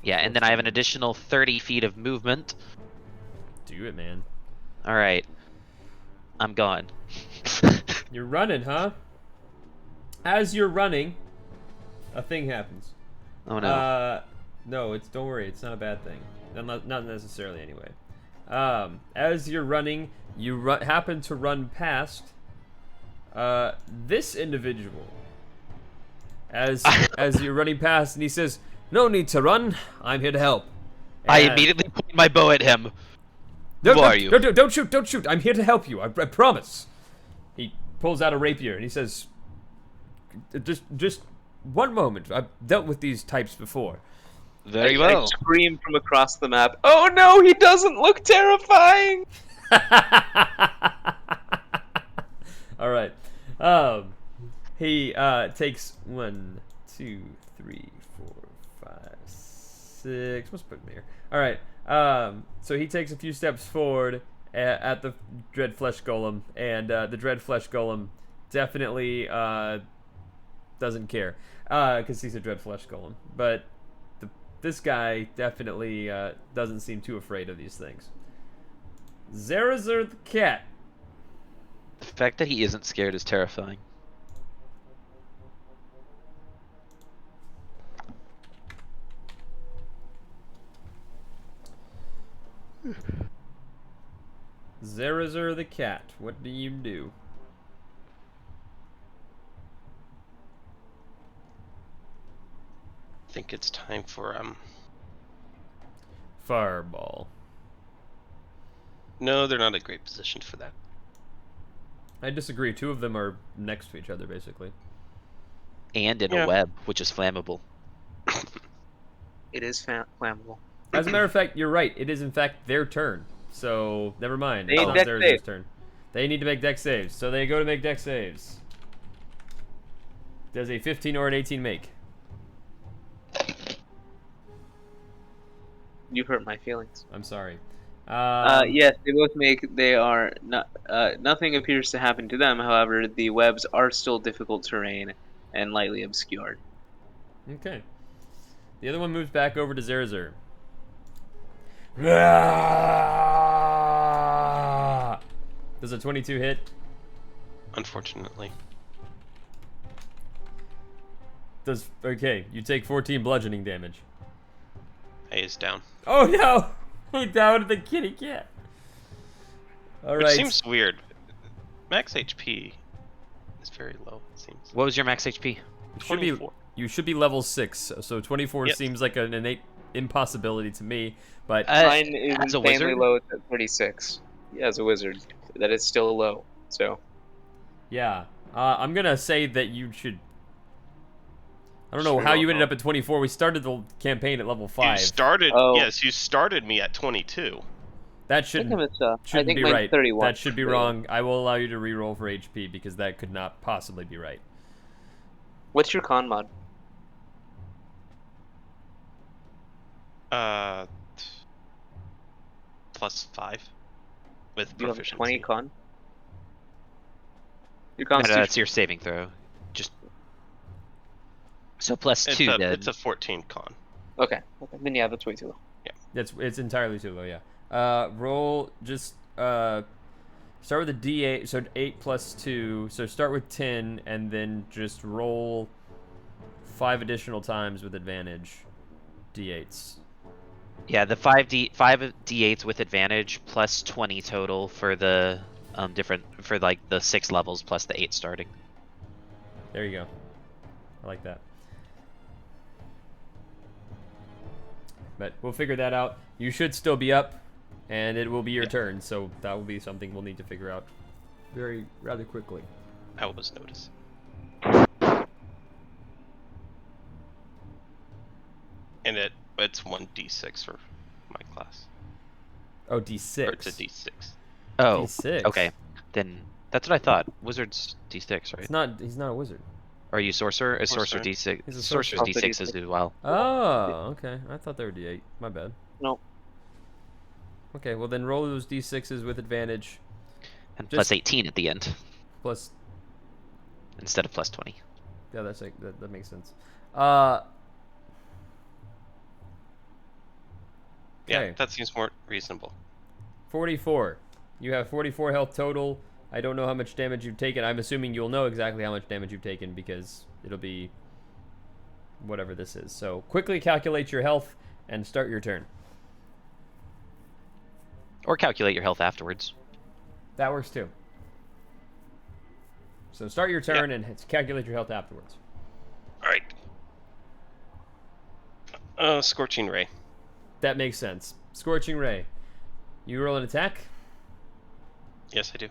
Yeah, and then I have an additional 30 feet of movement. Do it, man. Alright. I'm gone. You're running, huh? As you're running, a thing happens. Oh no. No, don't worry, it's not a bad thing. Not necessarily, anyway. As you're running, you happen to run past this individual. As you're running past, and he says, "No need to run. I'm here to help." And I immediately point my bow at him. Who are you? Don't shoot! Don't shoot! I'm here to help you. I promise. He pulls out a rapier and he says, "Just one moment. I've dealt with these types before." Very well. I scream from across the map. Oh no! He doesn't look terrifying. All right. He takes 1, 2, 3, 4, 5, 6. Let's put him here. All right. So he takes a few steps forward at the Dread Flesh Golem, and the Dread Flesh Golem definitely doesn't care because he's a Dread Flesh Golem. But this guy definitely doesn't seem too afraid of these things. Zarazur the cat. The fact that he isn't scared is terrifying. Zarazur the cat, what do you do? I think it's time for Fireball. No, they're not in a great position for that. I disagree. 2 of them are next to each other, basically. And in a web, which is flammable. It is flammable. As a matter of fact, you're right. It is in fact their turn. So never mind. They It's need not dex Zarazur's saves. turn. They need to make dex saves. So they go to make dex saves. Does a 15 or an 18 make? You hurt my feelings. I'm sorry. Yes, they both make. They are not. Nothing appears to happen to them. However, the webs are still difficult terrain and lightly obscured. Okay. The other one moves back over to Zarazur. Does a 22 hit? Unfortunately. Okay, you take 14 bludgeoning damage. A is down. Oh no! He downed the kitty cat. Alright. Which seems weird. Max HP is very low, it seems. What was your max HP? You should be level 6, so 24 Yep. seems like an innate impossibility to me, but... Mine is as a insanely wizard? low at 36. Yeah, as a wizard. That is still low, so... Yeah. I'm gonna say that you should... I don't know Sure, how you I'll ended go. up at 24. We started the campaign at level 5. You started. Oh. Yes, you started me at 22. That I think shouldn't, I shouldn't think be mine's right. 31. That should be wrong. I will allow you to reroll for HP because that could not possibly be right. What's your con mod? +5 with You have a proficiency. 20 con? Your No, constitution. that's your saving throw. Just so plus It's 2 a, then. it's a 14 con. Okay. Then yeah, that's way too low. It's entirely too low, yeah. Roll just start with a D8, so 8 plus 2. So start with 10 and then just roll 5 additional times with advantage. D8s. Yeah, the 5 d8s with advantage plus 20 total for the for like the 6 levels plus the 8 starting. There you go. I like that. But we'll figure that out. You should still be up, and it will be your turn, so that will be something we'll need to figure out rather quickly. I was noticing. And it's 1d6 for my class. Oh, D6. Or it's a d6. Oh, D6. okay. Then that's what I thought. Wizard's d6, right? It's not. He's not a wizard. Or are you sorcerer? Is Sorcerer. sorcerer d6? He's a Sorcerer's sorcerer. d6 as well. Oh, okay. I thought they were D8. My bad. No. Okay, well then roll those D6s with advantage. And Just- plus 18 at the end Plus, instead of plus 20. yeah, that's like that makes sense. Yeah, Okay. that seems more reasonable. 44. You have 44 health total. I don't know how much damage you've taken. I'm assuming you'll know exactly how much damage you've taken because it'll be whatever this is. So quickly calculate your health and start your turn. Or calculate your health afterwards. That works too. So start your turn and calculate your health afterwards. Alright. Scorching Ray. That makes sense. Scorching Ray. You roll an attack. Yes, I do.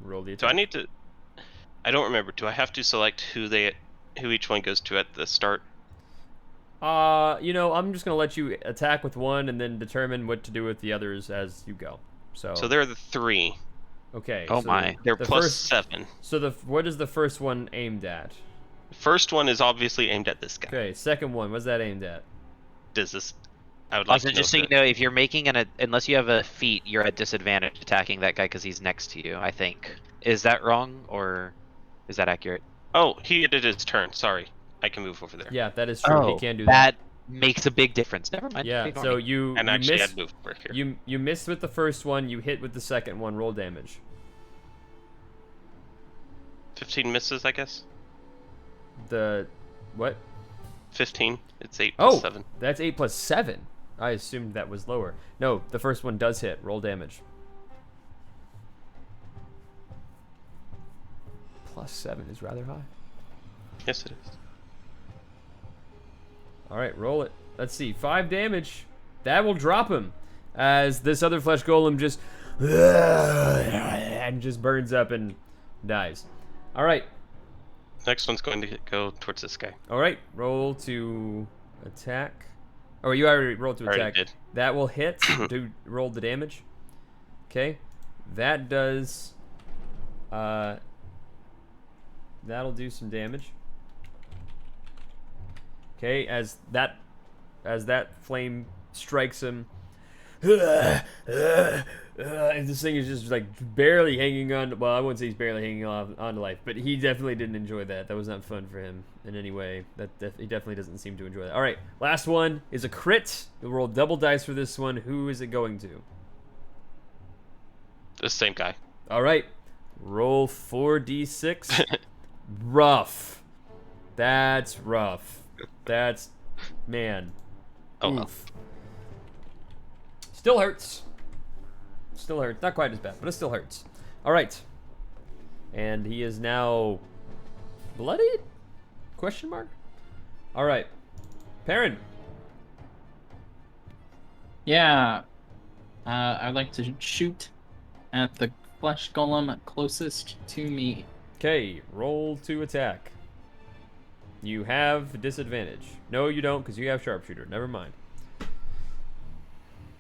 Roll the Do I attack. need to... I don't remember. Do I have to select who each one goes to at the start? I'm just gonna let you attack with one and then determine what to do with the others as you go. So there are the 3. Okay. Oh so my. They're the plus first- 7. So what is the first one aimed at? The first one is obviously aimed at this guy. Okay, second one, what's that aimed at? Does this... I would like Also, to just so know you know, if you're making unless you have a feat, you're at disadvantage attacking that guy because he's next to you, I think. Is that wrong, or is that accurate? Oh, he did his turn. Sorry. I can move over there. Yeah, that is true. He can do that. That makes a big difference. Never mind. Yeah, ignore so me. you And you actually, miss I'd move over here. you missed with the first one, you hit with the second one, roll damage. 15 misses, I guess. The what? 15. It's 8 Oh, plus 7. that's 8 plus 7. I assumed that was lower. No, the first one does hit. Roll damage. Plus 7 is rather high. Yes, it is. Alright, roll it. Let's see. 5 damage. That will drop him. As this other flesh golem just... and just burns up and dies. Alright. Next one's going to go towards this guy. Alright. Roll to attack. Oh, you already rolled to Already attack. did. That will hit. Do roll the damage. Okay. That does... that'll do some damage. Okay, as that flame strikes him, and this thing is just like barely hanging on. Well, I wouldn't say he's barely hanging on to life, but he definitely didn't enjoy that. That was not fun for him in any way. He definitely doesn't seem to enjoy that. All right, last one is a crit. You'll roll double dice for this one. Who is it going to? The same guy. All right, roll 4d6. Rough. That's rough. That's, man. Oh, well. Oof. Still hurts. Still hurts. Not quite as bad, but it still hurts. All right. And he is now bloodied? Question mark? All right. Perrin. Yeah. I'd like to shoot at the flesh golem closest to me. Okay, roll to attack. You have disadvantage. No, you don't, because you have sharpshooter. Never mind.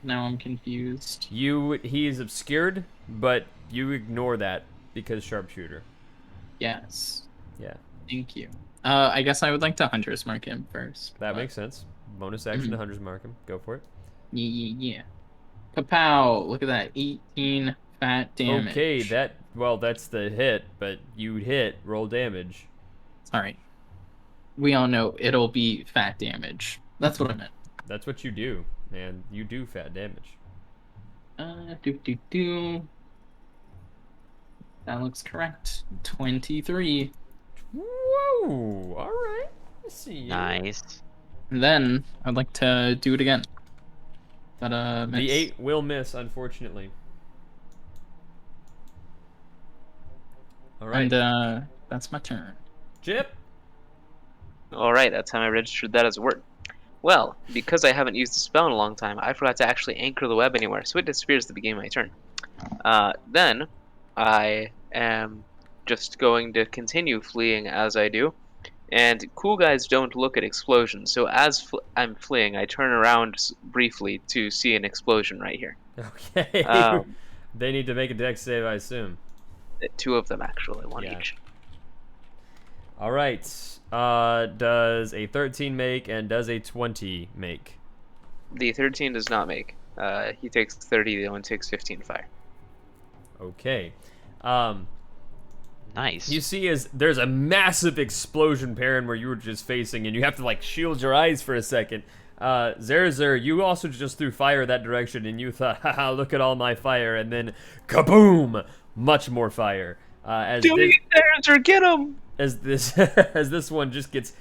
Now I'm confused. He is obscured, but you ignore that because sharpshooter. Yes. Yeah, Thank you. I guess I would like to Hunter's Mark him first. that but- makes sense. Bonus action to Hunter's Mark him. Go for it. Yeah. Kapow! Look at that. 18 fat damage. Okay, that's the hit, but you hit, roll damage. Sorry. We all know it'll be fat damage. That's what I meant. That's what you do, man. You do fat damage. That looks correct. 23. Whoa! All right. Let's see. Nice. And then I'd like to do it again. But miss. The 8 will miss, unfortunately. All right. And that's my turn. Jip. Alright, that time I registered that as a word. Well, because I haven't used the spell in a long time, I forgot to actually anchor the web anywhere, so it disappears at the beginning of my turn. Then, I am just going to continue fleeing as I do. And cool guys don't look at explosions, so as I'm fleeing, I turn around briefly to see an explosion right here. Okay. They need to make a dex save, I assume. 2 of them, actually, one Yeah. each. All right. Does a 13 make and does a 20 make? The 13 does not make. He takes 30, the other one takes 15 fire. Okay. Nice. You see, as there's a massive explosion, Perrin, where you were just facing, and you have to like shield your eyes for a second. Zerzer, you also just threw fire that direction, and you thought, haha, look at all my fire, and then kaboom! Much more fire. Zerzer, get him! As this one just gets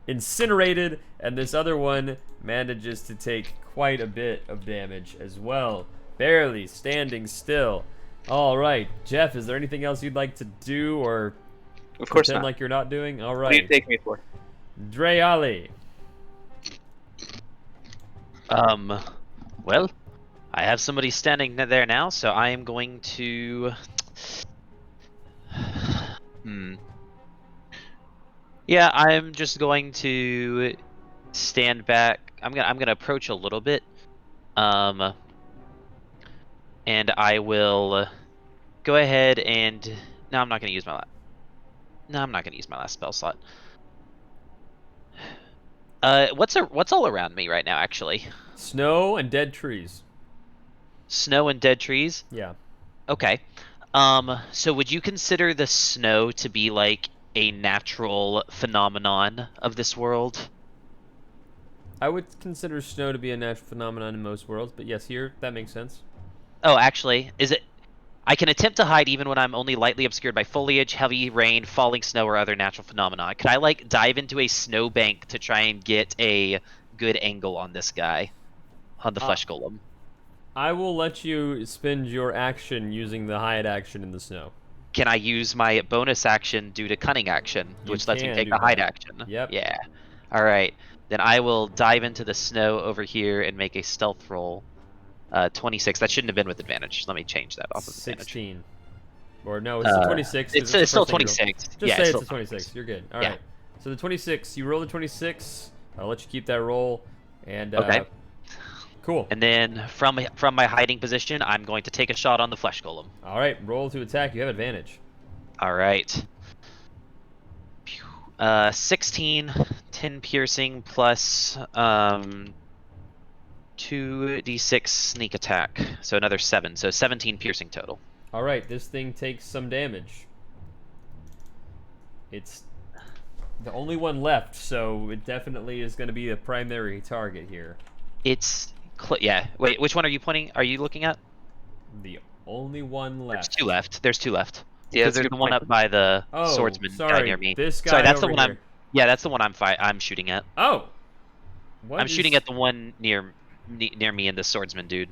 incinerated, and this other one manages to take quite a bit of damage as well, barely standing still. All right, Jeff, is there anything else you'd like to do or Of course pretend not. like you're not doing? All What do you right, take me for? Dreali. Well, I have somebody standing there now, so I am going to. Yeah, I'm just going to stand back. I'm gonna approach a little bit. And I will go ahead and no, I'm not gonna use my I'm not gonna use my last spell slot. What's all around me right now, actually? Snow and dead trees. Snow and dead trees? Yeah. Okay. So would you consider the snow to be like a natural phenomenon of this world? I would consider snow to be a natural phenomenon in most worlds, but yes, here, that makes sense. Oh, actually, is it? I can attempt to hide even when I'm only lightly obscured by foliage, heavy rain, falling snow, or other natural phenomena. Could I, like, dive into a snowbank to try and get a good angle on this guy? On the flesh golem? I will let you spend your action using the hide action in the snow. Can I use my bonus action due to cunning action, You which lets me can take do a hide that. action? Yep. Yeah. Alright. Then I will dive into the snow over here and make a stealth roll. 26. That shouldn't have been with advantage. Let me change that off of advantage. 16. Or no, it's the 26. 'cause It's the still first thing you roll. 26. Just Yeah, say it's still a 26. You're good. All Yeah. right. So the 26. You roll the 26. I'll let you keep that roll. And Okay. Cool. And then from my hiding position, I'm going to take a shot on the flesh golem. All right. Roll to attack. You have advantage. All right. 16, 10 piercing plus 2d6 sneak attack. So another 7. So 17 piercing total. All right. This thing takes some damage. It's the only one left, so it definitely is going to be a primary target here. It's yeah. Wait, which one are you pointing? Are you looking at? The only one left. There's 2 left. There's 2 left. Yeah, Because that's a there's good the one point. up by the Oh, swordsman guy sorry. near me. This guy Sorry, that's the over one here. Yeah, that's the one I'm shooting at. Oh. What I'm shooting is- at the one near me and the swordsman dude.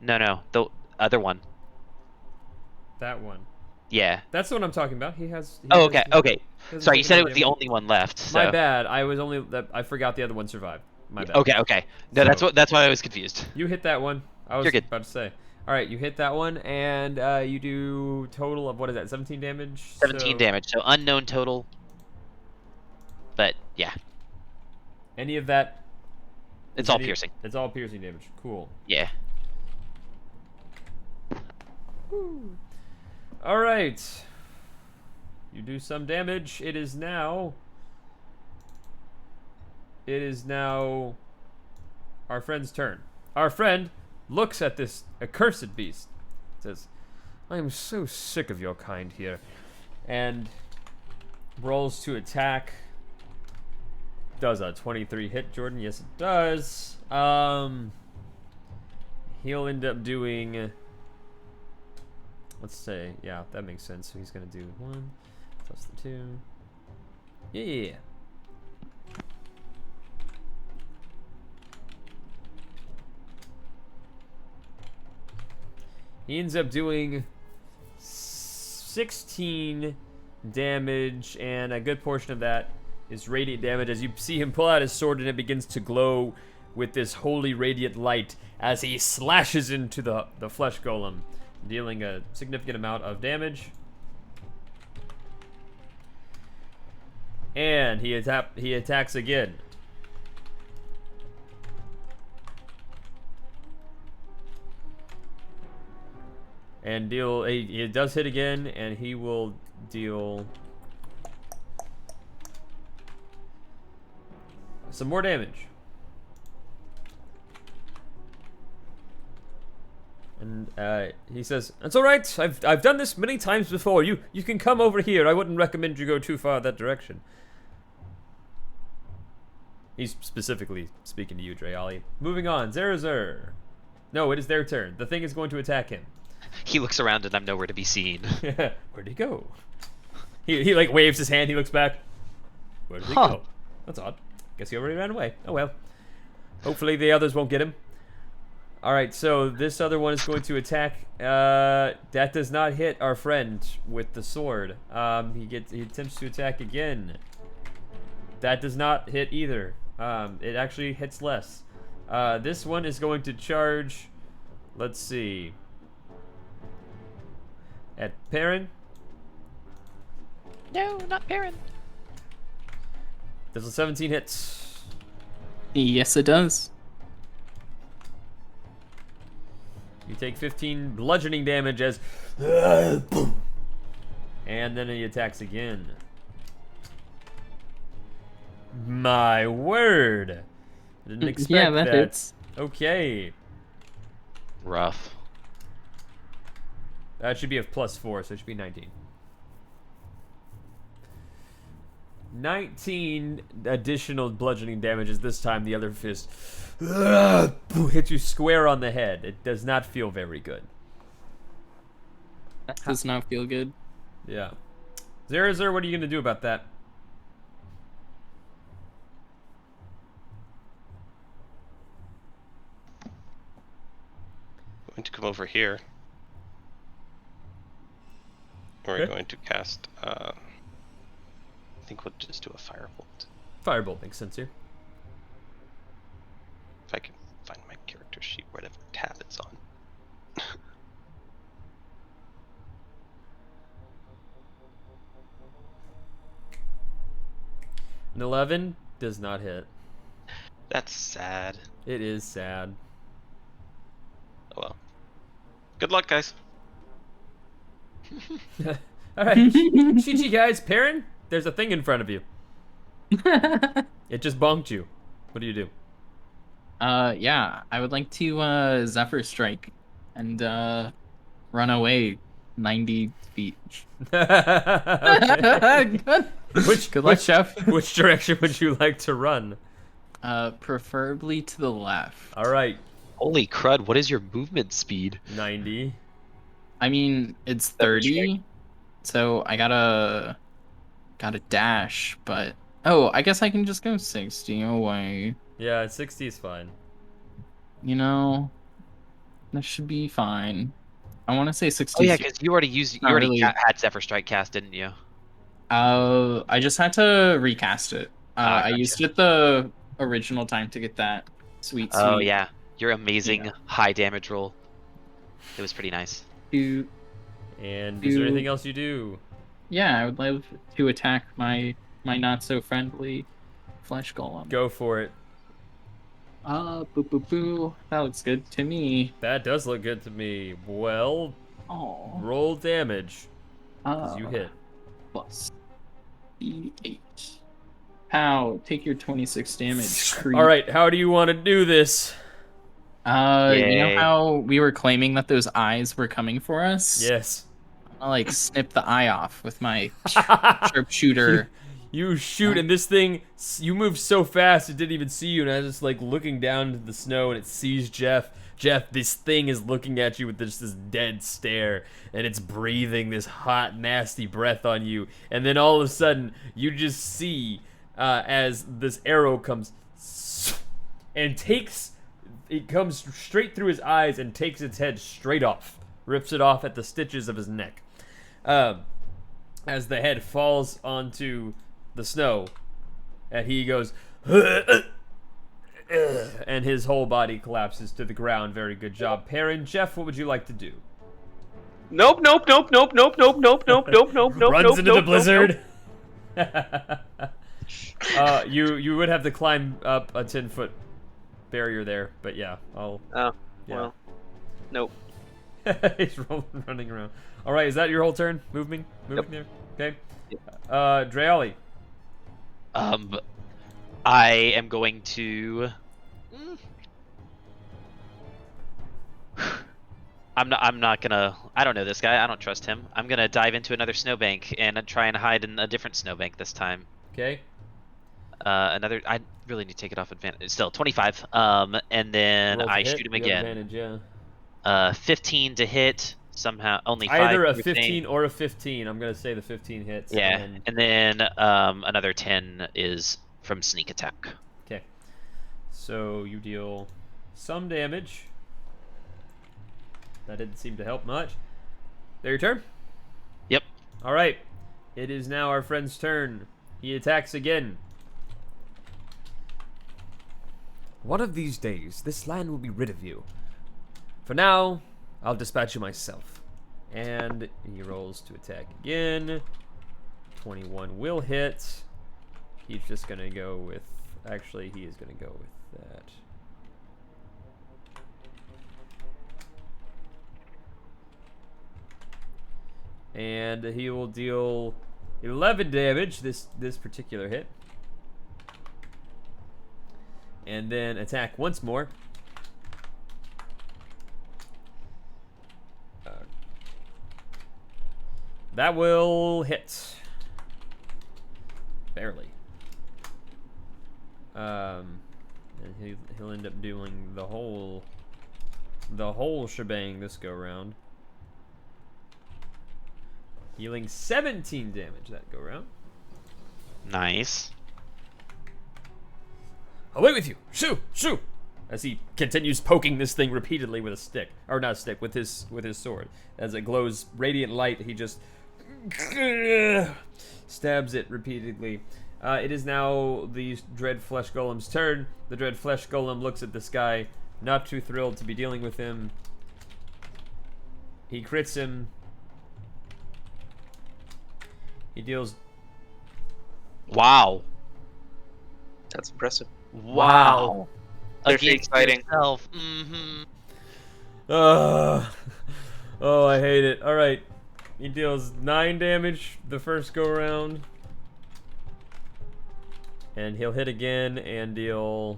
No, the other one. That one. Yeah. That's the one I'm talking about. He has. Oh, okay, okay. he hasn't Sorry, you taken said any it was the damage. only one left. So. My bad. I forgot the other one survived. My bad. Okay. No, So- that's why I was confused. You hit that one. I was You're good. about to say. All right, you hit that one, and you do total of what is that? 17 damage. 17 So damage, so unknown total. But yeah, Any of that? it's is all any- piercing. It's all piercing damage. Cool. Yeah. All right. You do some damage. It is now our friend's turn. Our friend looks at this accursed beast. Says, "I am so sick of your kind here," and rolls to attack. Does a 23 hit, Jordan? Yes, it does. He'll end up doing. Let's say, yeah, that makes sense. So he's gonna do 1 plus the 2. Yeah. He ends up doing 16 damage, and a good portion of that is radiant damage as you see him pull out his sword and it begins to glow with this holy radiant light as he slashes into the flesh golem, dealing a significant amount of damage. And he attacks again. And he does hit again, and he will deal some more damage. And he says, "That's all right. I've done this many times before. You can come over here. I wouldn't recommend you go too far that direction." He's specifically speaking to you, Dreali. Moving on, Zerazur. No, it is their turn. The thing is going to attack him. He looks around and I'm nowhere to be seen. Where'd he go? He like waves his hand. He looks back. Where did he go? That's odd. Guess he already ran away. Oh well. Hopefully the others won't get him. All right, so this other one is going to attack. That does not hit our friend with the sword. He attempts to attack again. That does not hit either. It actually hits less. This one is going to charge. Let's see. At Perrin. No, not Perrin. Does a 17 hits? Yes, it does. You take 15 bludgeoning damage as. And then he attacks again. My word! Didn't expect Yeah, that hits. Okay. Rough. That should be a +4, so it should be 19. 19 additional bludgeoning damage as this time the other fist hits you square on the head. It does not feel very good. That does not feel good. Yeah. Zerazur, what are you going to do about that? Going to come over here. We're Okay. going to cast. I think we'll just do a firebolt. Firebolt makes sense here. If I can find my character sheet, whatever tab it's on. An 11 does not hit. That's sad. It is sad. Oh well. Good luck, guys. All right, GG guys. Perrin, there's a thing in front of you. It just bonked you. What do you do? Yeah, I would like to Zephyr Strike and run away 90 feet. Okay. Good luck, Chef. Which direction would you like to run? Preferably to the left. All right, Holy crud, what is your movement speed? 90. I mean, it's 30, so I gotta dash, but oh, I guess I can just go 60 away. Yeah, 60 is fine. You know, That should be fine. I want to say 60. Oh yeah, because you already used. You Not already really. had Zephyr Strike cast, didn't you? I just had to recast it. I Gotcha. used it the original time to get that sweet. Oh yeah, your amazing Yeah. high damage roll. It was pretty nice. To, And is there anything else you do? yeah, I would love to attack my not so friendly flesh golem. Go for it. Boo boo boo. That looks good to me. That does look good to me. Well, Oh. roll damage as you hit. Plus D8. Pow, take your 26 damage. Creep. All right, how do you want to do this? You know Yay. how we were claiming that those eyes were coming for us? Yes. I'll like snip the eye off with my sharpshooter. You shoot, and this thing, you move so fast it didn't even see you, and I was just like looking down into the snow, and it sees Jeff. Jeff, this thing is looking at you with this dead stare, and it's breathing this hot, nasty breath on you, and then all of a sudden, you just see as this arrow comes and it comes straight through his eyes and takes its head straight off, rips it off at the stitches of his neck. As the head falls onto the snow, and he goes, and his whole body collapses to the ground. Very good job, Perrin. Jeff, what would you like to do? Nope. Runs into the blizzard. You would have to climb up a 10-foot barrier there, but yeah, I'll. Oh, Yeah. well, nope. He's running around. All right, is that your whole turn? Moving Yep. there. Okay. Yep. Dreali. I am going to. I'm not gonna. I don't know this guy. I don't trust him. I'm gonna dive into another snowbank and try and hide in a different snowbank this time. Okay. Another. I really need to take it off advantage. Still 25. And then Roll to I hit. shoot him You have again. advantage, yeah. 15 to hit. Somehow only 5. Either a you were saying. 15 or a 15. I'm gonna say the 15 hits. Yeah, and then another 10 is from sneak attack. Okay. So you deal some damage. That didn't seem to help much. There, your turn? Yep. All right. It is now our friend's turn. He attacks again. One of these days, this land will be rid of you. For now, I'll dispatch you myself. And he rolls to attack again. 21 will hit. He's just going to go with... Actually, he is going to go with that. And he will deal 11 damage, this particular hit. And then attack once more. That will hit. Barely. And he'll end up doing the whole shebang this go round. Healing 17 damage that go round. Nice. Away with you! Shoo! Shoo! As he continues poking this thing repeatedly with a stick. Or not a stick, with his sword. As it glows radiant light, he just stabs it repeatedly. It is now the Dread Flesh Golem's turn. The Dread Flesh Golem looks at this guy, not too thrilled to be dealing with him. He crits him. He deals... Wow. That's impressive. Wow. Very Against exciting. yourself. Mm-hmm. Oh, I hate it. Alright. He deals 9 damage the first go around. And he'll hit again and deal...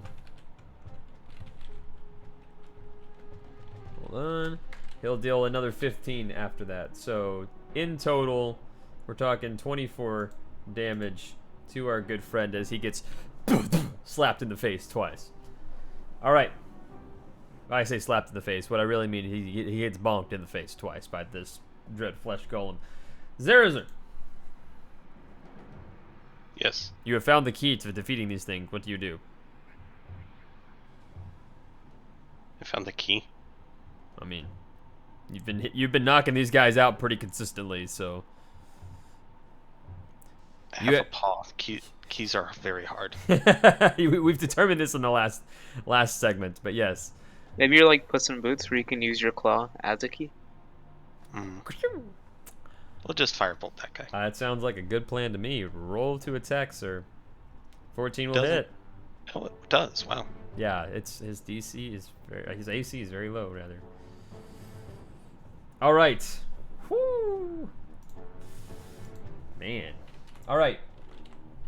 Hold on. He'll deal another 15 after that. So, in total, we're talking 24 damage to our good friend as he gets slapped in the face twice. Alright. I say slapped in the face. What I really mean, he gets bonked in the face twice by this Dread Flesh Golem. Zerazer, Yes. you have found the key to defeating these things. What do you do? I found the key. I mean, you've been knocking these guys out pretty consistently, so. I have a paw. Keys are very hard. We've determined this in the last segment, but yes. Maybe you're like Puss in Boots, where you can use your claw as a key. We'll just firebolt that guy. That sounds like a good plan to me. Roll to attack, sir. 14 will hit. Oh, it does. Wow. Yeah, it's his DC is his AC is very low, rather. All right. Whoo. Man. All right.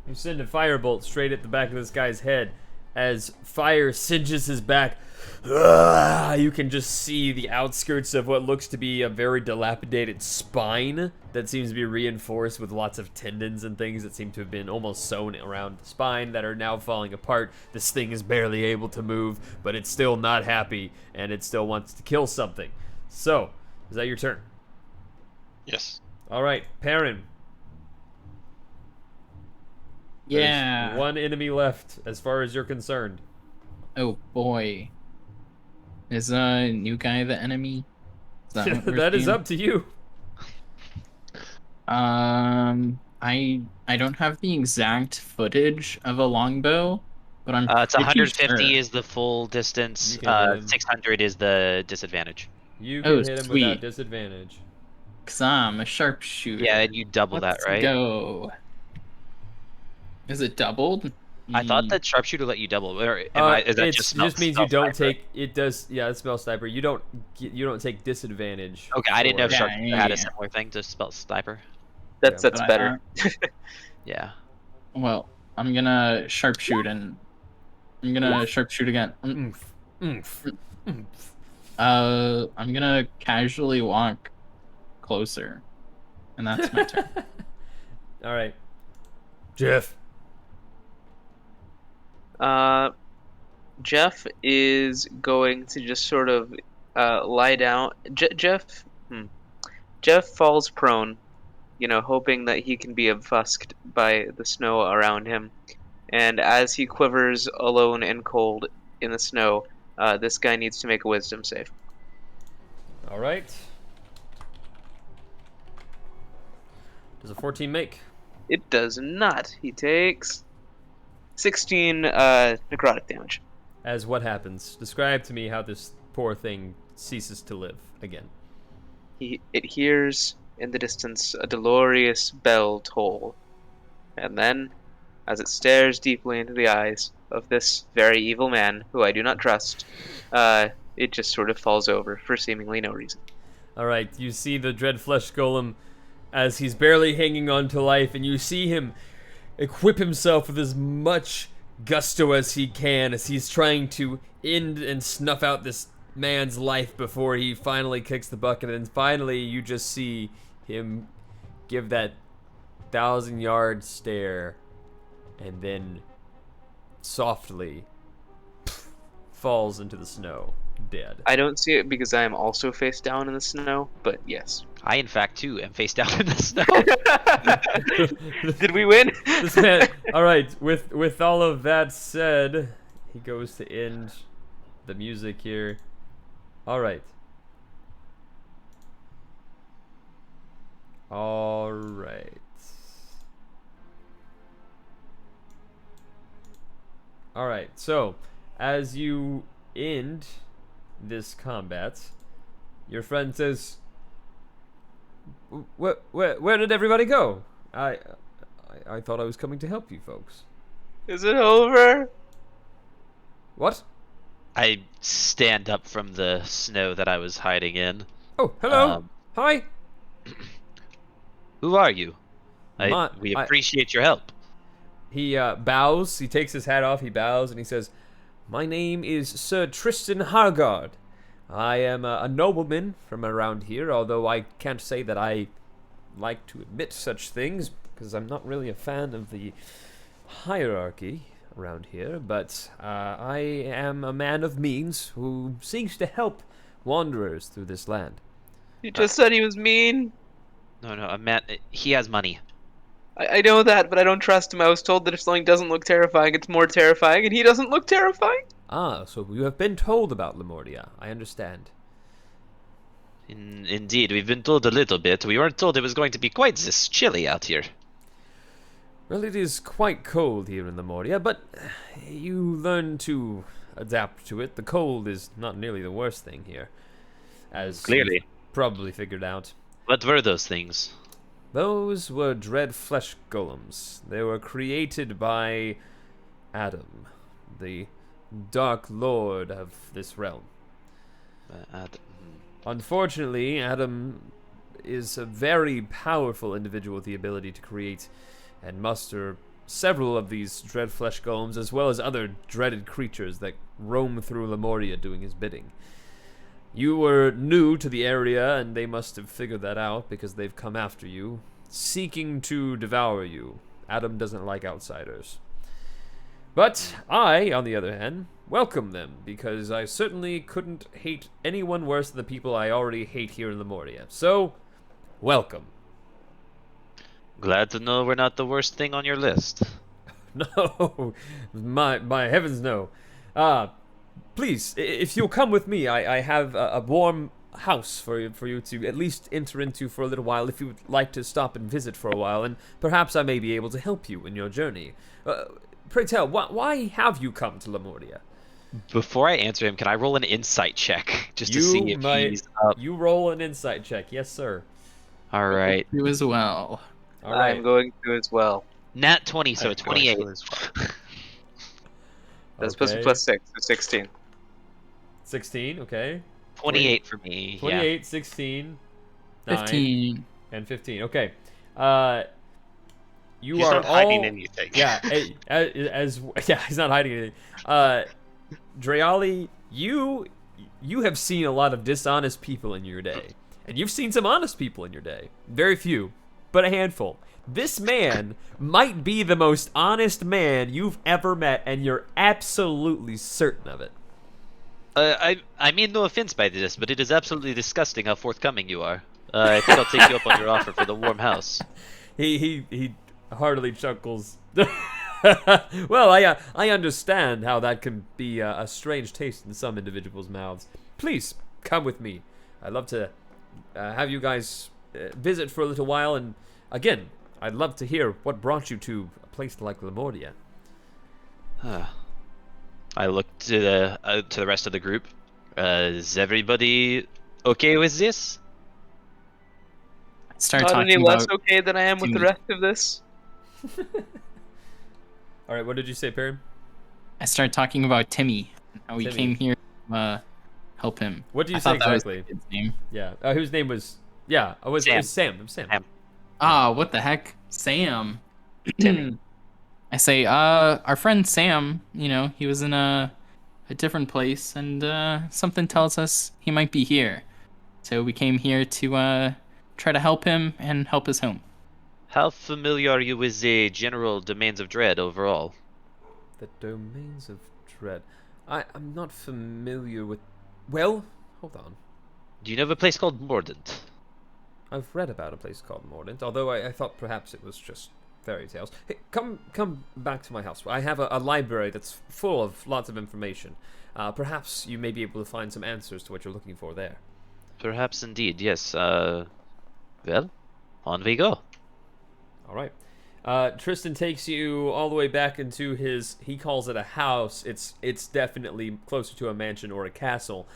You send a firebolt straight at the back of this guy's head. As fire singes his back, you can just see the outskirts of what looks to be a very dilapidated spine that seems to be reinforced with lots of tendons and things that seem to have been almost sewn around the spine that are now falling apart. This thing is barely able to move, but it's still not happy, and it still wants to kill something. So, is that your turn? Yes. All right, Perrin. Yeah. There's one enemy left, as far as you're concerned. Oh boy. Is a new guy the enemy? Is that what we're That is seeing? up to you. I don't have the exact footage of a longbow, but I'm It's pretty 150 sure. is the full distance. You can hit him. 600 is the disadvantage. You can Oh, hit him sweet. without disadvantage. 'Cause I'm a sharpshooter. Yeah, and you double Let's that, right? go. Is it doubled? I thought that sharpshooter let you double. Or is that It just just means you stealth don't sniper? take. It does. Yeah, it's spell sniper. You don't take disadvantage. Okay, I didn't know if for- Yeah, sharpshooter had yeah. a similar thing to spell sniper. That's Yeah, but, better. Yeah. Well, I'm gonna sharpshoot and I'm gonna sharpshoot again. Oomph, oomph, oomph. I'm gonna casually walk closer, and that's my turn. All right, Jeff. Jeff is going to just sort of lie down. Jeff falls prone, hoping that he can be obfusced by the snow around him. And as he quivers alone and cold in the snow, this guy needs to make a wisdom save. All right. Does a 14 make? It does not. He takes 16 necrotic damage. As what happens? Describe to me how this poor thing ceases to live again. It hears in the distance a dolorous bell toll, and then, as it stares deeply into the eyes of this very evil man, who I do not trust, it just sort of falls over for seemingly no reason. All right, you see the Dread Flesh Golem as he's barely hanging on to life, and you see him equip himself with as much gusto as he can as he's trying to end and snuff out this man's life before he finally kicks the bucket. And finally, you just see him give that 1,000-yard stare and then softly falls into the snow, dead. I don't see it because I am also face down in the snow, but yes. I, in fact, too, am face down in the snow. Did we win? This man, all right, with all of that said, he goes to end the music here. All right. All right. All right. So, as you end this combat, your friend says, Where did everybody go? I thought I was coming to help you folks. Is it over? What? I stand up from the snow that I was hiding in. Oh, hello. Um, Hi. Who are you? We I- appreciate your help. He bows. He takes his hat off. He bows and he says, "My name is Sir Tristan Hargard. I am a nobleman from around here, although I can't say that I like to admit such things because I'm not really a fan of the hierarchy around here. But I am a man of means who seeks to help wanderers through this land." You just said he was mean. No, a man. He has money. I know that, but I don't trust him. I was told that if something doesn't look terrifying, it's more terrifying, and he doesn't look terrifying. Ah, so you have been told about Lamordia. I understand. Indeed, we've been told a little bit. We weren't told it was going to be quite this chilly out here. Well, it is quite cold here in Lamordia, but you learn to adapt to it. The cold is not nearly the worst thing here, as Clearly. you've probably figured out. What were those things? Those were Dread Flesh Golems. They were created by Adam, the Dark Lord of this realm. Unfortunately, Adam is a very powerful individual with the ability to create and muster several of these Dread Flesh Golems, as well as other dreaded creatures that roam through Lamordia doing his bidding. You were new to the area, and they must have figured that out because they've come after you, seeking to devour you. Adam doesn't like outsiders. But I, on the other hand, welcome them, because I certainly couldn't hate anyone worse than the people I already hate here in Lamordia. So, welcome. Glad to know we're not the worst thing on your list. No, my heavens, no. Please, if you'll come with me, I have a warm house for you to at least enter into for a little while, if you would like to stop and visit for a while, and perhaps I may be able to help you in your journey. Pray tell, why have you come to Lamordia? Before I answer him, can I roll an insight check just to see if he's up? You roll an insight check, yes, sir. All right. You as well. All right. I'm going to as well. Nat 20, so I'm 28. going to as well. That's plus Okay. plus 6, so 16. 16, okay. 28 for me. 28, 16, 9, 15. and 15. Okay. You He's are not hiding all... anything. Yeah, he's not hiding anything. Dreali, you have seen a lot of dishonest people in your day, and you've seen some honest people in your day. Very few, but a handful. This man might be the most honest man you've ever met, and you're absolutely certain of it. I mean no offense by this, but it is absolutely disgusting how forthcoming you are. I think I'll take you up on your offer for the warm house. He heartily chuckles. Well, I understand how that can be a strange taste in some individuals' mouths. Please come with me. I'd love to have you guys visit for a little while, and again, I'd love to hear what brought you to a place like Lamordia. I look to the rest of the group. Is everybody okay with this? Start Not any talking less about. okay than I am with the rest of this. All right, what did you say, Perrin? I start talking about Timmy. How we Timmy. came here to help him. What did you I say thought that was exactly? the kid's name. Yeah, whose name was? Yeah, it was Sam. It was Sam. Sam. Ah, what the heck, Sam? Timmy. I say, our friend Sam. You know, he was in a different place, and something tells us he might be here. So we came here to try to help him and help his home. How familiar are you with the general domains of dread overall? The domains of dread. I'm not familiar with... Well, hold on. Do you know of a place called Mordent? I've read about a place called Mordent, although I thought perhaps it was just fairy tales. Hey, come back to my house. I have a library that's full of lots of information. Perhaps you may be able to find some answers to what you're looking for there. Perhaps indeed, yes. Well, on we go. All right. Tristan takes you all the way back into his, he calls it a house. It's definitely closer to a mansion or a castle.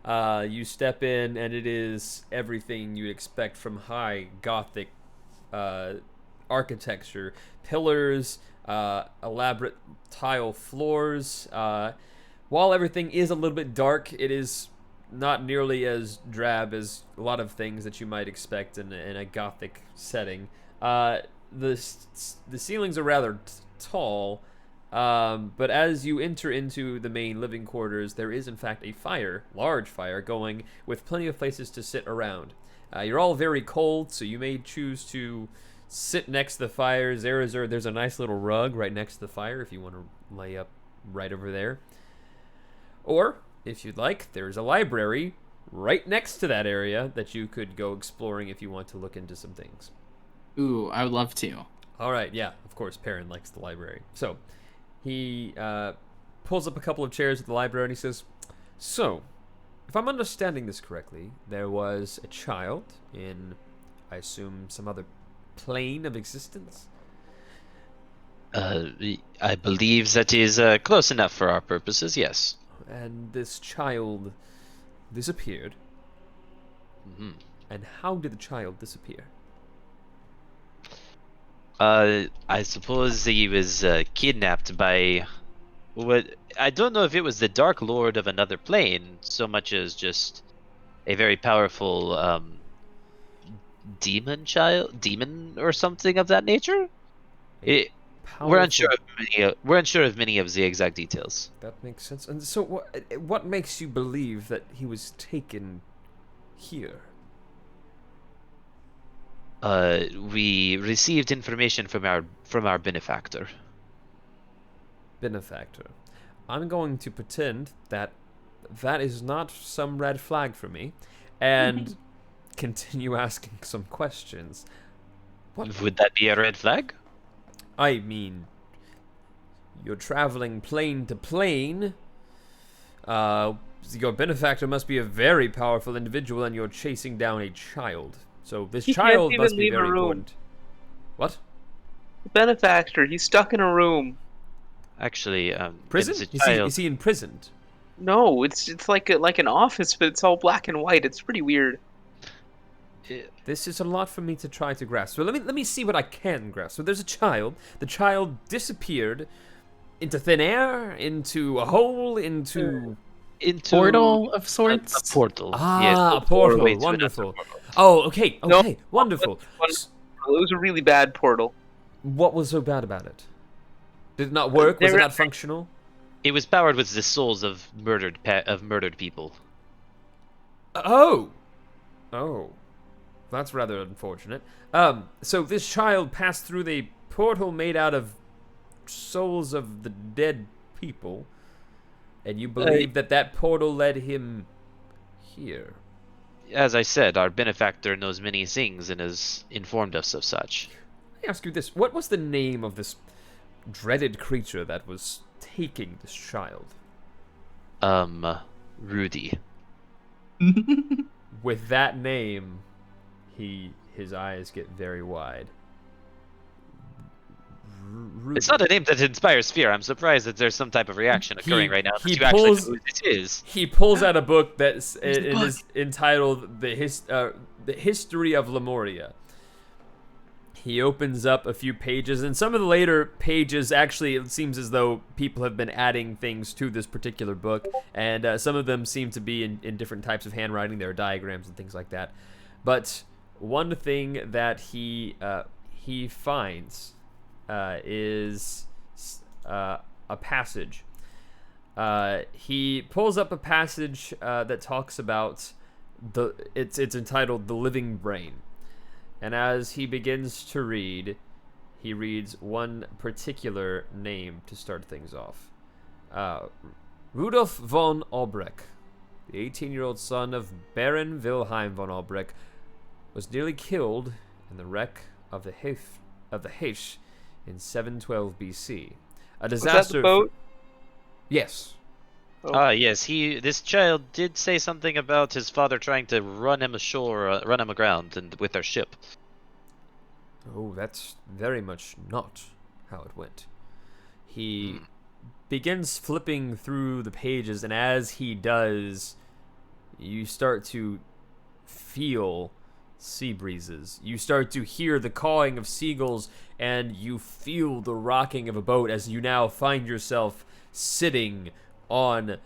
You step in, and it is everything you'd expect from high Gothic architecture. Pillars, elaborate tile floors. While everything is a little bit dark, it is not nearly as drab as a lot of things that you might expect in a Gothic setting. The ceilings are rather tall, but as you enter into the main living quarters, there is in fact a fire, large fire, going with plenty of places to sit around. You're all very cold, so you may choose to sit next to the fire. There's a nice little rug right next to the fire if you want to lay up right over there. Or, if you'd like, there's a library right next to that area that you could go exploring if you want to look into some things. Ooh, I would love to. All right, yeah, of course, Perrin likes the library. So, he pulls up a couple of chairs at the library and he says, "So, if I'm understanding this correctly, there was a child in, I assume, some other plane of existence? I believe that is close enough for our purposes, yes. And this child disappeared. Mhm. And how did the child disappear? I suppose he was kidnapped by what I don't know if it was the Dark Lord of another plane so much as just a very powerful demon or something of that nature. We're unsure of many of the exact details. That makes sense. And so, what makes you believe that he was taken here? We received information from our benefactor. Benefactor. I'm going to pretend that that is not some red flag for me, and continue asking some questions. What? Would that be a red flag? I mean, you're traveling plane to plane. Your benefactor must be a very powerful individual, and you're chasing down a child. So this He child can't must even be leave a very room. important. What? Benefactor, he's stuck in a room. Actually, Prison? it was a child. Is he imprisoned? No, it's like an office, but it's all black and white. It's pretty weird. This is a lot for me to try to grasp. So let me see what I can grasp. So there's a child. The child disappeared into thin air, into a hole, into Portal of sorts. A portal. ah, yes, a portal. doorway to Wonderful. another portal. Oh, okay, No, wonderful. It was a really bad portal. What was so bad about it? Did it not work? Was it not functional? It was powered with the souls of murdered people. Oh, that's rather unfortunate. So this child passed through the portal made out of souls of the dead people, and you believe that portal led him here. As I said, our benefactor knows many things and has informed us of such. Let me ask you this: what was the name of this dreaded creature that was taking this child? Rudy. With that name, his eyes get very wide. It's not a name that inspires fear. I'm surprised that there's some type of reaction occurring right now. He That you actually pulls- know who this is. He pulls out a book that's the it book? is entitled the History of Lamordia. He opens up a few pages, and some of the later pages actually it seems as though people have been adding things to this particular book, and some of them seem to be in different types of handwriting. There are diagrams and things like that. But one thing that he finds is a passage. He pulls up a passage that talks about it's entitled "The Living Brain," and as he begins to read, he reads one particular name to start things off. Rudolph von Albrecht, the 18-year-old son of Baron Wilhelm von Albrecht, was nearly killed in the wreck of the Vhagest in 712 BC. A disaster. Was that the boat? Yes. Oh. Yes, this child did say something about his father trying to run him ashore, run him aground and with their ship. Oh, that's very much not how it went. He begins flipping through the pages, and as he does, you start to feel sea breezes. You start to hear the cawing of seagulls, and you feel the rocking of a boat as you now find yourself sitting on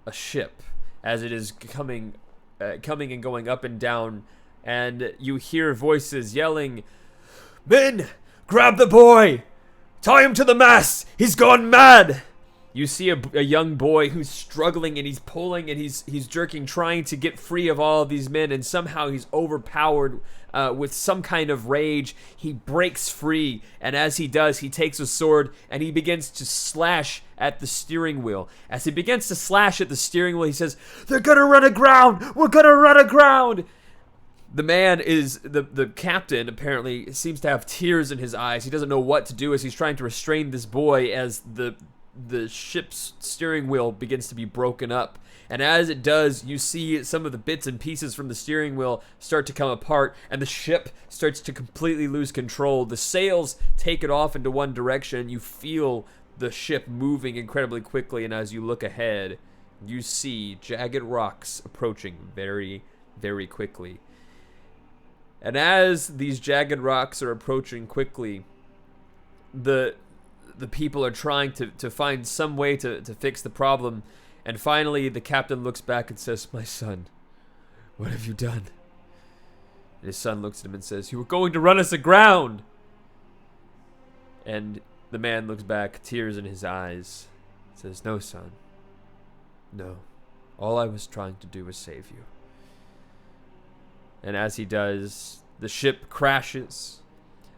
a ship as it is coming and going up and down, and you hear voices yelling, "Men, grab the boy! Tie him to the mast! He's gone mad!" You see a young boy who's struggling, and he's pulling, and he's jerking, trying to get free of all of these men, and somehow he's overpowered with some kind of rage. He breaks free, and as he does, he takes a sword, and he begins to slash at the steering wheel. As he begins to slash at the steering wheel, he says, "They're gonna run aground! We're gonna run aground!" The man is, the captain apparently seems to have tears in his eyes. He doesn't know what to do as he's trying to restrain this boy as the the ship's steering wheel begins to be broken up. And as it does, you see some of the bits and pieces from the steering wheel start to come apart, and the ship starts to completely lose control. The sails take it off into one direction. You feel the ship moving incredibly quickly, and as you look ahead, you see jagged rocks approaching very, very quickly. And as these jagged rocks are approaching quickly, the people are trying to find some way to fix the problem. And finally, the captain looks back and says, "My son, what have you done?" And his son looks at him and says, "You were going to run us aground." And the man looks back, tears in his eyes, says, "No, son. No. All I was trying to do was save you." And as he does, the ship crashes.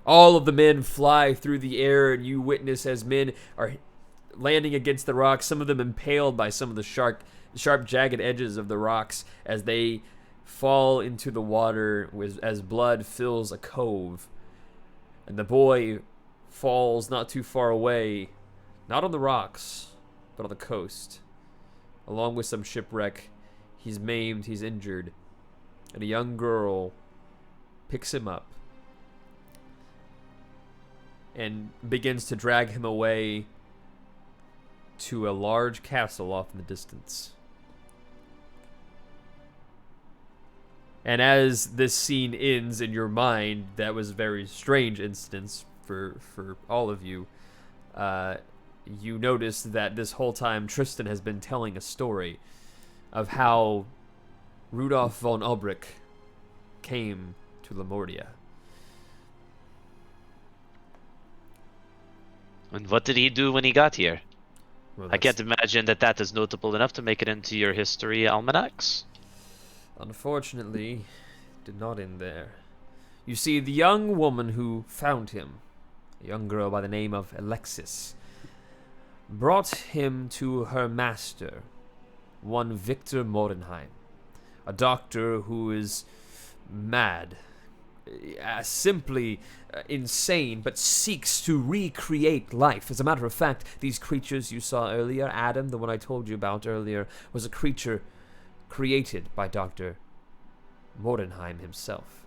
All of the men fly through the air, and you witness as men are landing against the rocks, some of them impaled by some of the sharp, jagged edges of the rocks as they fall into the water as blood fills a cove. And the boy falls not too far away, not on the rocks, but on the coast. Along with some shipwreck, he's maimed, he's injured, and a young girl picks him up and begins to drag him away to a large castle off in the distance. And as this scene ends in your mind, that was a very strange instance for all of you. You notice that this whole time Tristan has been telling a story of how Rudolph Von Albrecht came to Lamordia. And what did he do when he got here? Well, I can't imagine that is notable enough to make it into your history almanacs. Unfortunately, it did not end there. You see, the young woman who found him, a young girl by the name of Alexis, brought him to her master, one Victor Mordenheim, a doctor who is mad, simply insane, but seeks to recreate life. As a matter of fact, these creatures you saw earlier, Adam, the one I told you about earlier, was a creature created by Dr. Mordenheim himself.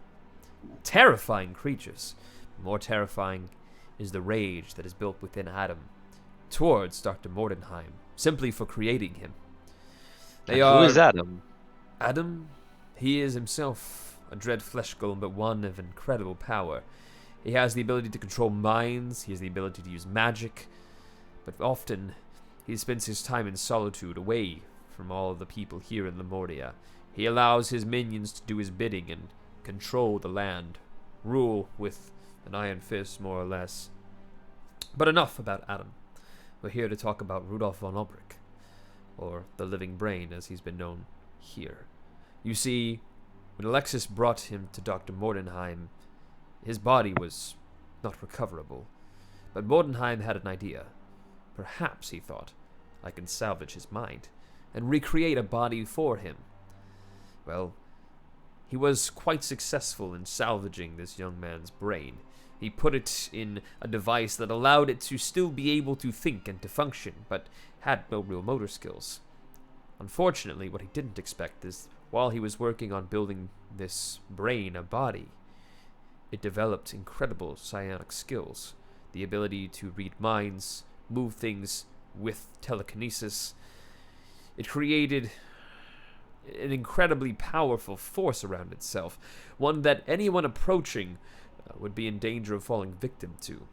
Terrifying creatures. More terrifying is the rage that is built within Adam towards Dr. Mordenheim, simply for creating him. Who is Adam? Adam, he is himself a Dread Flesh Golem, but one of incredible power. He has the ability to control minds, he has the ability to use magic, but often he spends his time in solitude, away from all of the people here in Lamordia. He allows his minions to do his bidding and control the land, rule with an iron fist, more or less. But enough about Adam. We're here to talk about Rudolph Von Albrecht, or the living brain as he's been known here. You see, when Alexis brought him to Dr. Mordenheim, his body was not recoverable. But Mordenheim had an idea. Perhaps, he thought, I can salvage his mind and recreate a body for him. Well, he was quite successful in salvaging this young man's brain. He put it in a device that allowed it to still be able to think and to function, but had no real motor skills. Unfortunately, what he didn't expect is, while he was working on building this brain a body, it developed incredible psionic skills, the ability to read minds, move things with telekinesis. It created an incredibly powerful force around itself, one that anyone approaching would be in danger of falling victim to.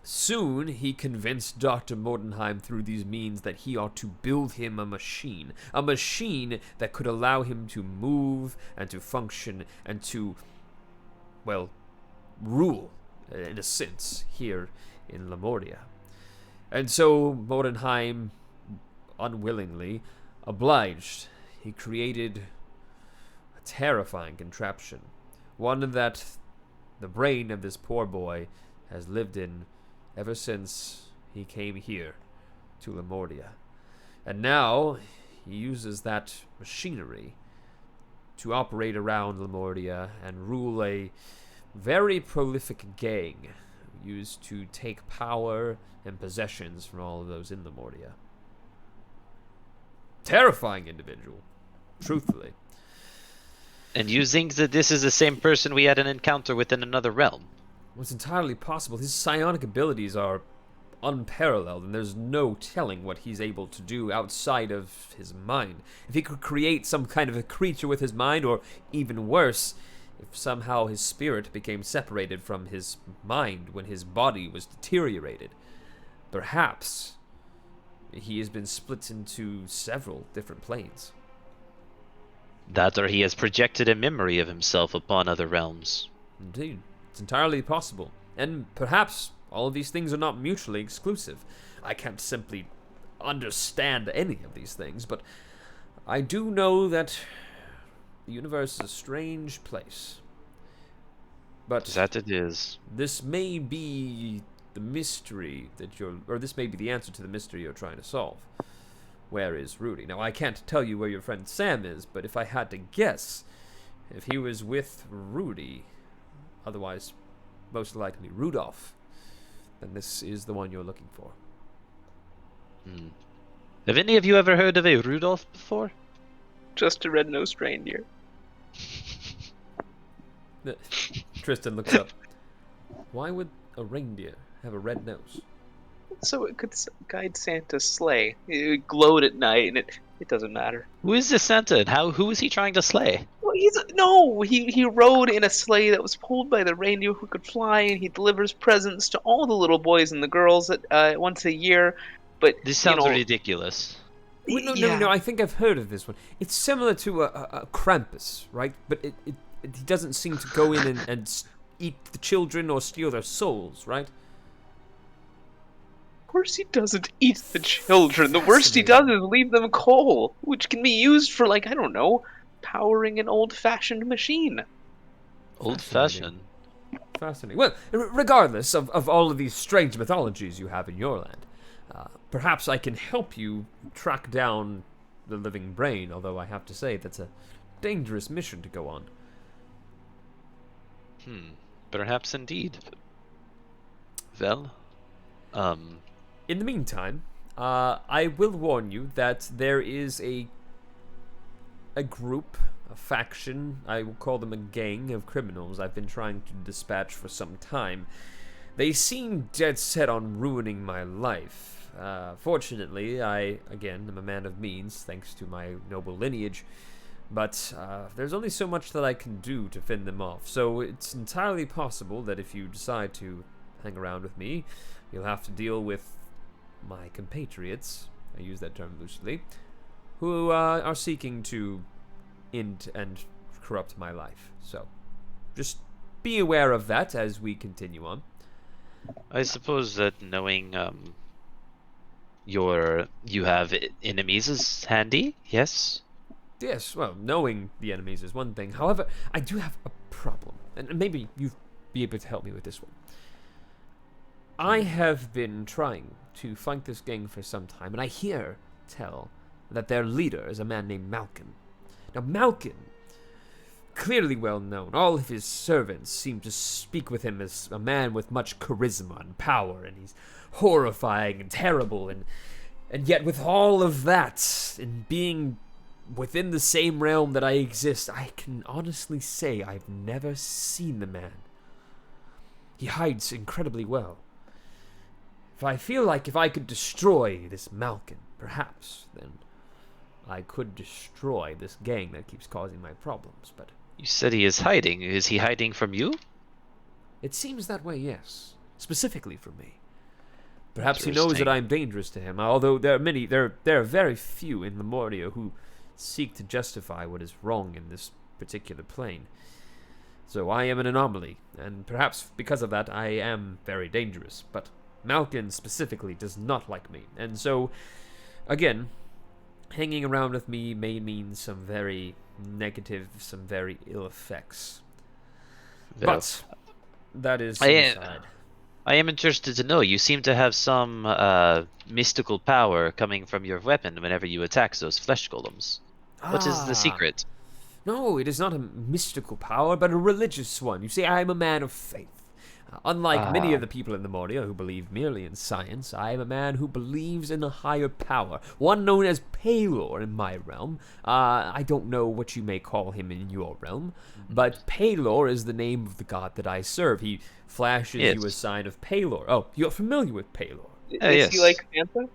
Soon, he convinced Dr. Mordenheim through these means that he ought to build him a machine that could allow him to move and to function and to, well, rule, in a sense, here in Lamordia. And so Mordenheim, unwillingly, obliged. He created a terrifying contraption, one that the brain of this poor boy has lived in ever since he came here to Lamordia. And now he uses that machinery to operate around Lamordia and rule a very prolific gang. used to take power and possessions from all of those in Lamordia. Terrifying individual, truthfully. And you think that this is the same person we had an encounter with in another realm? Well, it's entirely possible. His psionic abilities are unparalleled, and there's no telling what he's able to do outside of his mind. If he could create some kind of a creature with his mind, or even worse, if somehow his spirit became separated from his mind when his body was deteriorated, perhaps he has been split into several different planes. That, or he has projected a memory of himself upon other realms. Indeed, it's entirely possible. And perhaps all of these things are not mutually exclusive. I can't simply understand any of these things, but I do know that the universe is a strange place. But That it is. this may be the mystery that this may be the answer to the mystery you're trying to solve. Where is Rudy? Now, I can't tell you where your friend Sam is, but if I had to guess, if he was with Rudy, otherwise most likely Rudolph, then this is the one you're looking for. Have any of you ever heard of a Rudolph before? Just a red-nosed reindeer. Tristan looks up. Why would a reindeer have a red nose? So it could guide Santa's sleigh. It glowed at night, and it doesn't matter. Who is this Santa, and who is he trying to slay? Well, he rode in a sleigh that was pulled by the reindeer who could fly, and he delivers presents to all the little boys and the girls once a year. But This sounds ridiculous. Well, no, I think I've heard of this one. It's similar to a Krampus, right? But he doesn't seem to go in and eat the children or steal their souls, right? Of course he doesn't eat the children. The worst he does is leave them coal, which can be used for, like, I don't know, powering an old-fashioned machine. Old-fashioned? Fascinating. Well, regardless of all of these strange mythologies you have in your land, perhaps I can help you track down the living brain, although I have to say that's a dangerous mission to go on. Perhaps indeed. Well, In the meantime, I will warn you that there is a group, a faction, I will call them a gang of criminals I've been trying to dispatch for some time. They seem dead set on ruining my life. Fortunately, I, again, am a man of means, thanks to my noble lineage, but there's only so much that I can do to fend them off, so it's entirely possible that if you decide to hang around with me, you'll have to deal with my compatriots, I use that term loosely, who are seeking to end and corrupt my life. So, just be aware of that as we continue on. I suppose that knowing you have enemies is handy, yes? Yes, well, knowing the enemies is one thing. However, I do have a problem, and maybe you'd be able to help me with this one. I have been trying to fight this gang for some time, and I hear tell that their leader is a man named Malkin. Now, Malkin, clearly well known, all of his servants seem to speak with him as a man with much charisma and power, and he's horrifying and terrible, and yet with all of that, and being within the same realm that I exist, I can honestly say I've never seen the man. He hides incredibly well. I feel like if I could destroy this Malkin, perhaps, then I could destroy this gang that keeps causing my problems, but... You said he is hiding. Is he hiding from you? It seems that way, yes. Specifically from me. Perhaps he knows that I'm dangerous to him, although there are very few in Lamordia who seek to justify what is wrong in this particular plane. So I am an anomaly, and perhaps because of that I am very dangerous, but Malkin specifically does not like me, and so, again, hanging around with me may mean some very negative, some very ill effects. Well, But that is I am interested to know. You seem to have some mystical power coming from your weapon whenever you attack those flesh golems. What is the secret? No, it is not a mystical power, but a religious one. You see, I am a man of faith. Unlike many of the people in Lamordia who believe merely in science, I am a man who believes in a higher power, one known as Palor in my realm. I don't know what you may call him in your realm, but Palor is the name of the god that I serve. He flashes you a sign of Palor. Oh, you're familiar with Palor. Is he like Santa?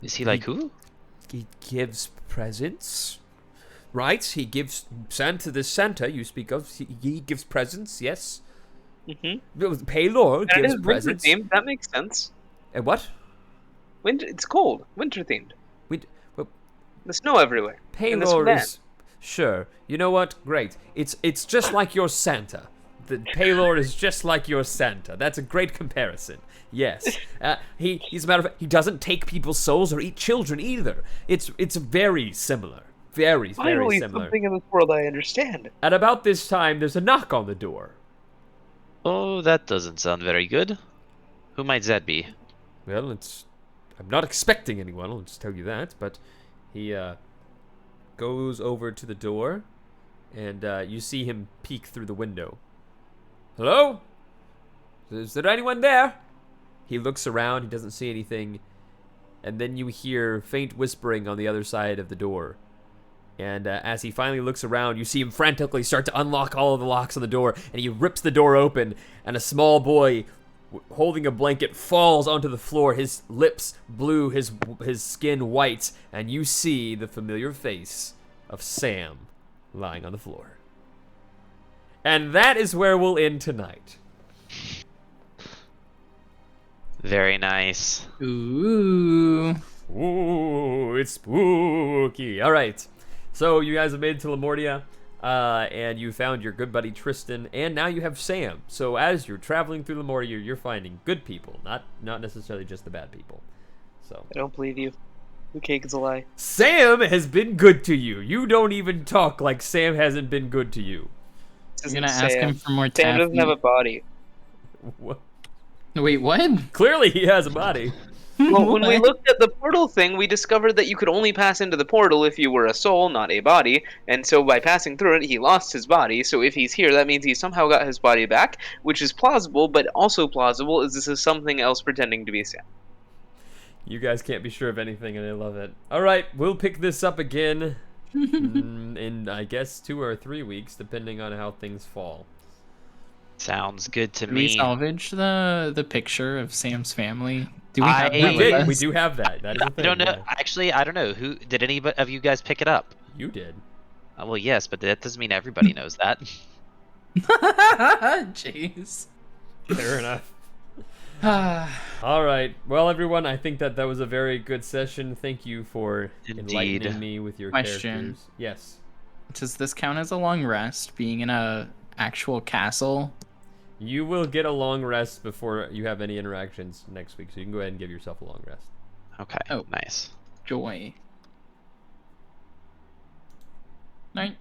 Is he like who? He gives presents. Right? He gives Santa you speak of. He gives presents, yes? Mm-hmm. Palor And gives it is presents. winter themed. That makes sense. And what? It's cold. Winter themed. Well, The snow everywhere. In this Palor land. is... Sure. You know what? Great. It's just like your Santa. The Palor is just like your Santa. That's a great comparison. Yes. He's a matter of fact, he doesn't take people's souls or eat children either. It's very similar. Very Finally, similar. something in this world I understand. At about this time, there's a knock on the door. Oh, that doesn't sound very good. Who might that be? Well, I'm not expecting anyone, I'll just tell you that, but he goes over to the door, and you see him peek through the window. Hello? Is there anyone there? He looks around, he doesn't see anything, and then you hear faint whispering on the other side of the door. And as he finally looks around, you see him frantically start to unlock all of the locks on the door, and he rips the door open, and a small boy holding a blanket falls onto the floor, his lips blue, his skin white, and you see the familiar face of Sam lying on the floor. And that is where we'll end tonight. Very nice. Ooh. Ooh, it's spooky. All right. So you guys have made it to Lamordia, and you found your good buddy Tristan, and now you have Sam. So as you're traveling through Lamordia, you're finding good people, not necessarily just the bad people. So I don't believe you. The cake is a lie. Sam has been good to you. You don't even talk like Sam hasn't been good to you. This You're isn't gonna ask Sam. him for more Sam taffy. doesn't have a body. What? Wait, what? Clearly he has a body. Well, when we What? looked at the portal thing, we discovered that you could only pass into the portal if you were a soul, not a body. And so by passing through it, he lost his body. So if he's here, that means he somehow got his body back, which is plausible, but also plausible is this is something else pretending to be Sam. You guys can't be sure of anything, and I love it. All right, we'll pick this up again in, I guess, 2 or 3 weeks, depending on how things fall. Sounds good to Did we me. salvage the picture of Sam's family? Do we I- have We that We with did. us? We do have that. That is a I thing. don't know. yeah. Actually, I don't know. Who did any of you guys pick it up? You did. Well, yes, but that doesn't mean everybody knows that. Jeez. Fair enough. All right. Well, everyone, I think that was a very good session. Thank you for Indeed. enlightening me with your Question. characters. Yes. Does this count as a long rest, being in a actual castle? You will get a long rest before you have any interactions next week, so you can go ahead and give yourself a long rest. Okay. Oh. Nice. Joy. Night.